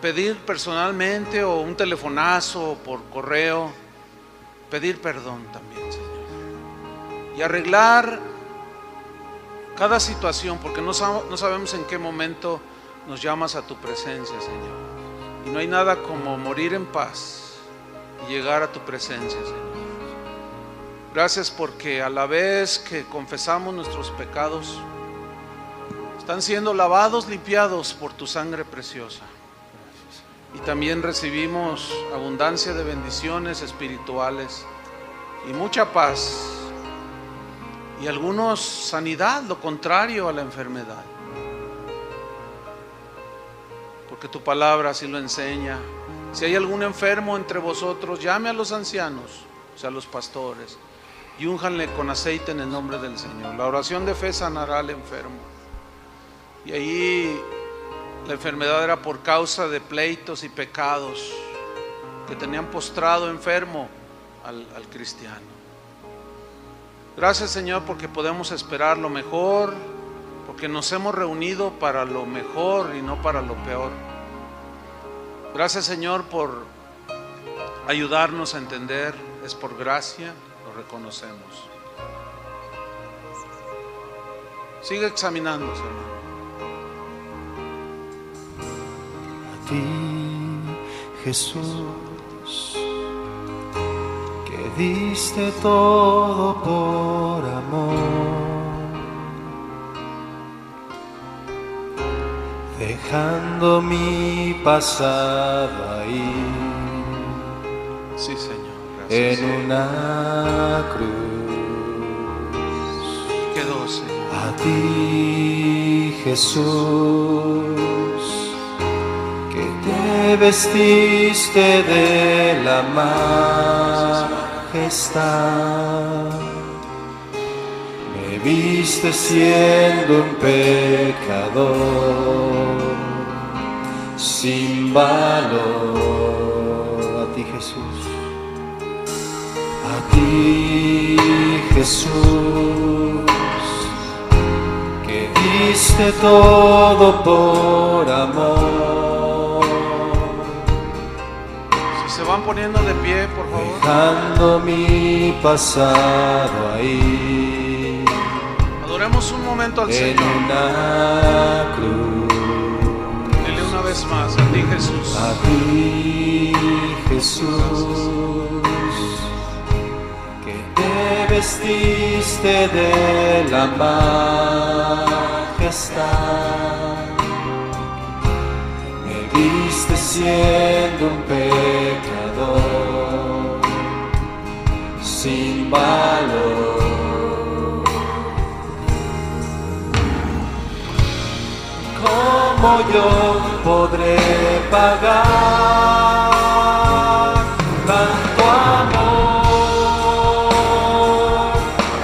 S1: pedir personalmente, o un telefonazo, o por correo, pedir perdón también, Señor, y arreglar cada situación, porque no sabemos en qué momento nos llamas a tu presencia, Señor, y no hay nada como morir en paz y llegar a tu presencia, Señor. Gracias porque a la vez que confesamos nuestros pecados, están siendo lavados, limpiados por tu sangre preciosa. Y también recibimos abundancia de bendiciones espirituales y mucha paz. Y algunos sanidad, lo contrario a la enfermedad. Porque tu palabra así lo enseña. Si hay algún enfermo entre vosotros, llame a los ancianos, o sea, a los pastores, y únjanle con aceite en el nombre del Señor. La oración de fe sanará al enfermo. Y ahí la enfermedad era por causa de pleitos y pecados que tenían postrado enfermo al cristiano. Gracias, Señor, porque podemos esperar lo mejor, porque nos hemos reunido para lo mejor y no para lo peor. Gracias, Señor, por ayudarnos a entender. Es por gracia, lo reconocemos. Sigue examinándose, hermano.
S2: A ti, Jesús, que diste todo por amor, dejando mi pasado ahí,
S1: sí, Señor, gracias,
S2: en una cruz.
S1: Quedó, Señor.
S2: A ti, Jesús, que te vestiste de la majestad, me viste siendo un pecador sin valor. A ti, Jesús, a ti, Jesús, que diste todo por amor.
S1: Si se van poniendo de pie, por favor.
S2: Dejando mi pasado ahí,
S1: adoremos un momento al
S2: en
S1: Señor.
S2: una cruz.
S1: Dile una vez más: a ti, Jesús.
S2: A ti, Jesús, Jesús, que te vestiste de la majestad, me viste siendo un pecador sin valor. ¿Cómo yo podré pagar tanto amor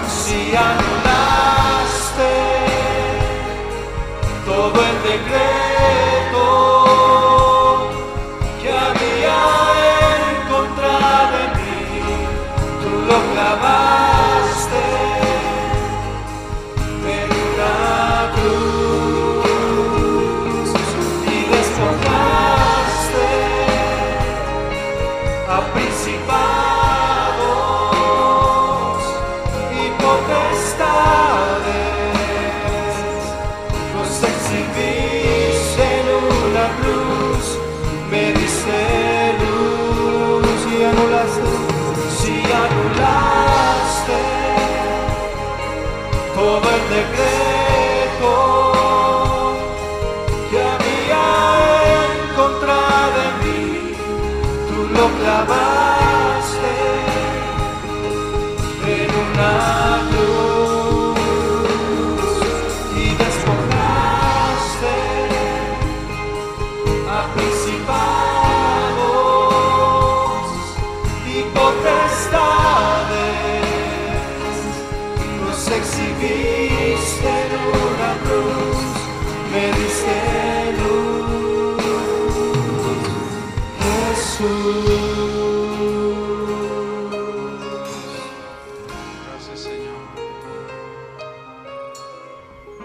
S2: si anulaste todo el decreto que había en contra de mí? Tú lo clavaste en una cruz y despojaste a principados y potestades, los exhibiste en una cruz, me diste luz y anulaste, si anulaste todo el decreto que había en contra de mí. Tú lo clavaste en una cruz y despojaste a principados y potestades, los exhibiste en una cruz, me diste luz, Jesús.
S1: Gracias, Señor.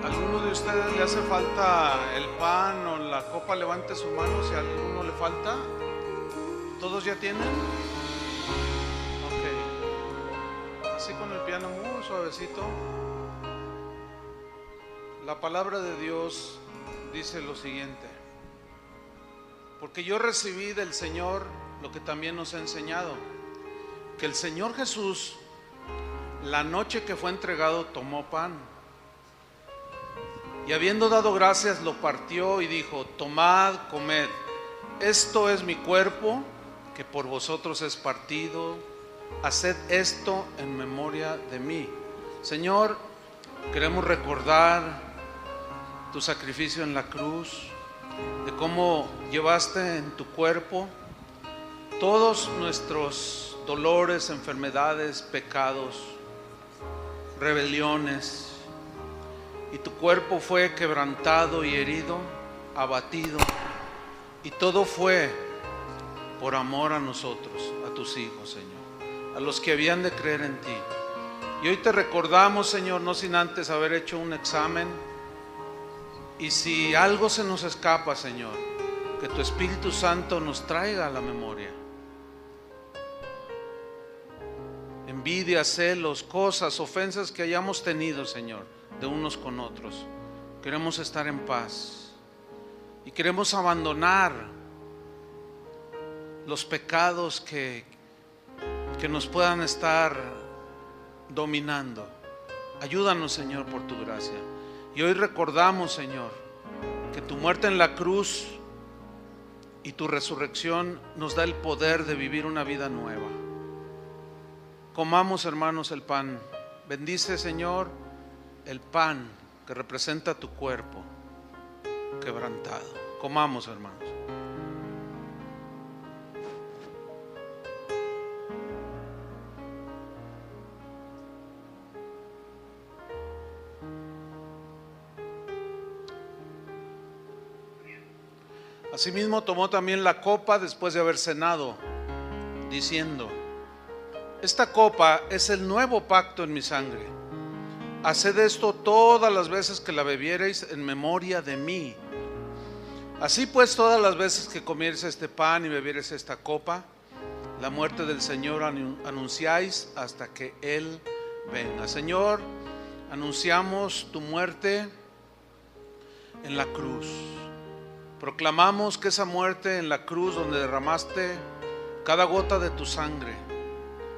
S1: ¿Alguno de ustedes le hace falta el pan o la copa? Levante su mano si a alguno le falta. ¿Todos ya tienen? Ok. Así con el piano muy suavecito. La palabra de Dios dice lo siguiente: porque yo recibí del Señor lo que también nos ha enseñado, que el Señor Jesús, la noche que fue entregado, tomó pan y habiendo dado gracias lo partió y dijo: tomad, comed, esto es mi cuerpo que por vosotros es partido, haced esto en memoria de mí. Señor, queremos recordar tu sacrificio en la cruz, de cómo llevaste en tu cuerpo todos nuestros dolores, enfermedades, pecados, rebeliones, y tu cuerpo fue quebrantado y herido, abatido, y todo fue por amor a nosotros, a tus hijos, Señor, a los que habían de creer en ti. Y hoy te recordamos, Señor, no sin antes haber hecho un examen, y si algo se nos escapa, Señor, que tu Espíritu Santo nos traiga a la memoria. Envidia, celos, cosas, ofensas que hayamos tenido, Señor, de unos con otros. Queremos estar en paz y queremos abandonar los pecados que nos puedan estar dominando. Ayúdanos, Señor, por tu gracia. Y hoy recordamos, Señor, que tu muerte en la cruz y tu resurrección nos da el poder de vivir una vida nueva. Comamos, hermanos, el pan. Bendice, Señor, el pan que representa tu cuerpo quebrantado. Comamos, hermanos. Asimismo tomó también la copa después de haber cenado, diciendo: esta copa es el nuevo pacto en mi sangre. Haced esto todas las veces que la bebiereis en memoria de mí. Así pues, todas las veces que comiereis este pan y bebiereis esta copa, la muerte del Señor anunciáis hasta que Él venga. Señor, anunciamos tu muerte en la cruz. Proclamamos que esa muerte en la cruz, donde derramaste cada gota de tu sangre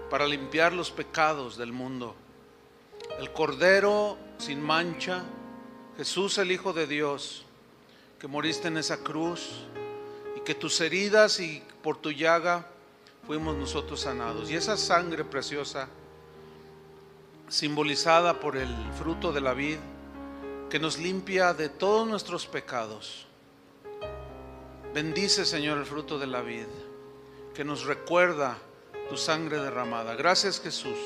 S1: para limpiar los pecados del mundo. El Cordero sin mancha, Jesús el Hijo de Dios, que moriste en esa cruz y que tus heridas y por tu llaga fuimos nosotros sanados. Y esa sangre preciosa, simbolizada por el fruto de la vid, que nos limpia de todos nuestros pecados. Bendice, Señor, el fruto de la vid, que nos recuerda tu sangre derramada. Gracias, Jesús.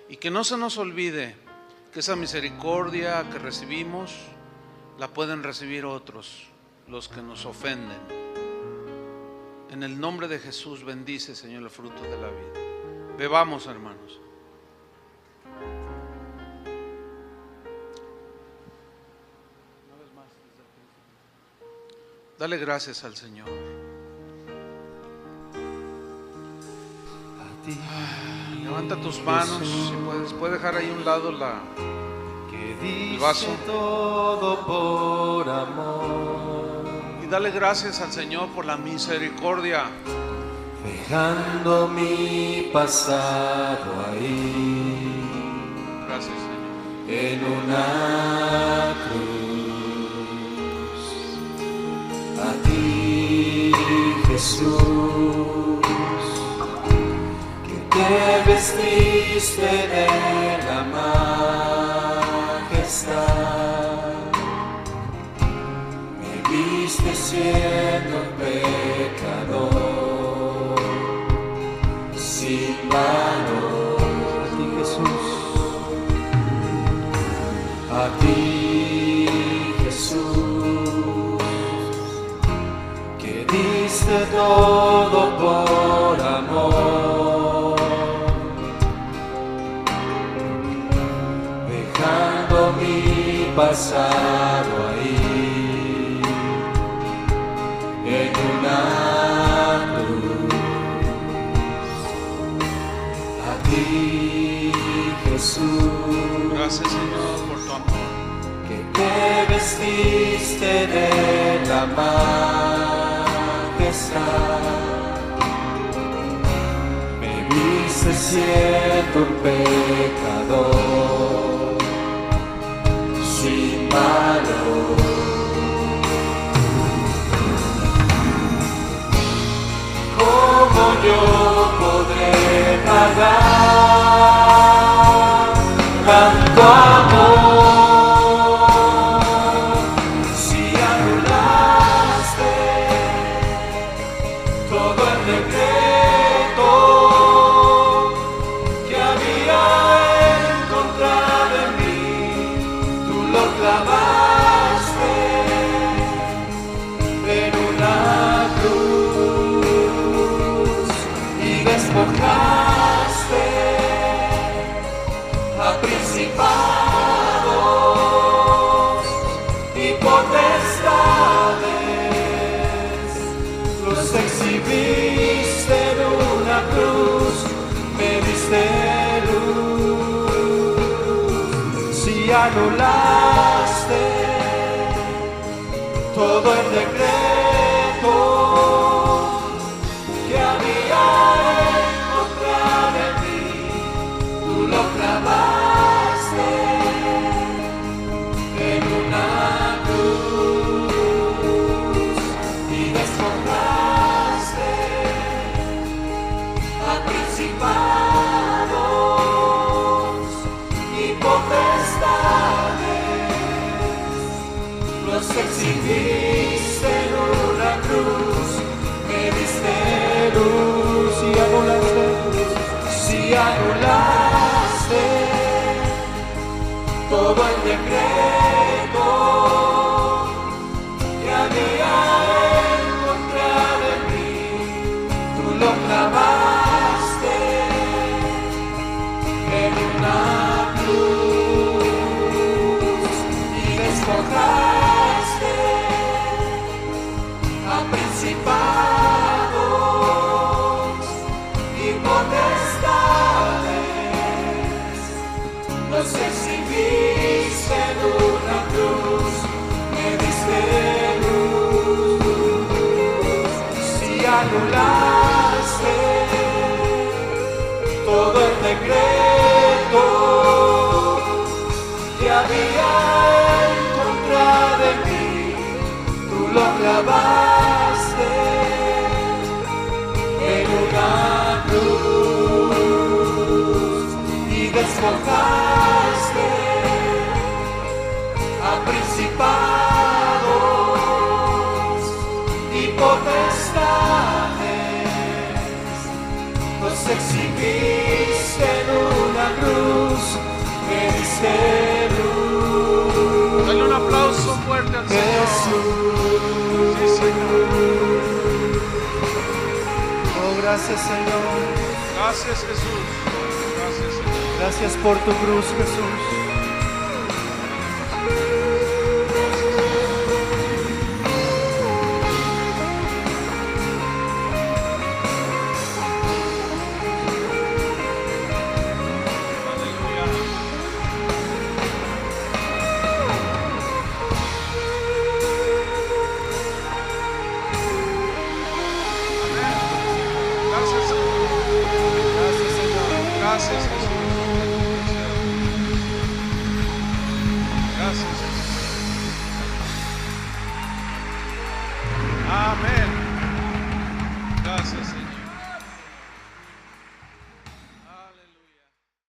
S1: Y que no se nos olvide que esa misericordia que recibimos la pueden recibir otros, los que nos ofenden. En el nombre de Jesús, bendice, Señor, el fruto de la vid. Bebamos, hermanos. Dale gracias al Señor. Levanta tus manos, si puedes dejar ahí a un lado el vaso.
S2: Todo por amor,
S1: Y dale gracias al Señor por la misericordia.
S2: dejando mi pasado ahí,
S1: Gracias, Señor.
S2: en una cruz. A ti, Jesús, que te vestiste de la majestad, me viste siendo pecador, sin valor. A ti, Jesús, a ti, Jesús, que diste todo por amor, dejando mi pasado ahí, en una cruz. A ti, Jesús,
S1: Gracias, Señor, por tu amor.
S2: que te vestiste de la majestad, me viste siendo un pecador, sin valor. ¿Cómo yo podré pagar tanto amor, si anulaste todo el decreto que había encontrado en mí? Tú lo clavaste en una cruz y despojaste a principados y potestades, los exhibiste en una cruz, me diste luz. Si anulaste todo el decreto que había encontrado en mí, tú lo clavaste en una cruz y despojaste a principados y potestades, los exhibiste en una cruz, me diste luz. Si anulaste todo el decreto que había encontrado en mí, tú lo clavaste en una cruz y despojaste a principados y potestades, los exhibiste en una cruz, me diste luz. Si anulaste clavaste en una cruz y despojaste a principados y potestades, los exhibiste en una cruz, me diste luz.
S1: Dale un aplauso fuerte al Señor.
S2: Jesús.
S1: Sí, Señor.
S2: Oh, gracias, Señor.
S1: Gracias, Jesús. Gracias, Señor.
S2: Gracias por tu cruz, Jesús.
S1: Aleluya. Amén. Gracias, Señor.
S2: Gracias, Señor.
S1: Gracias, Jesús.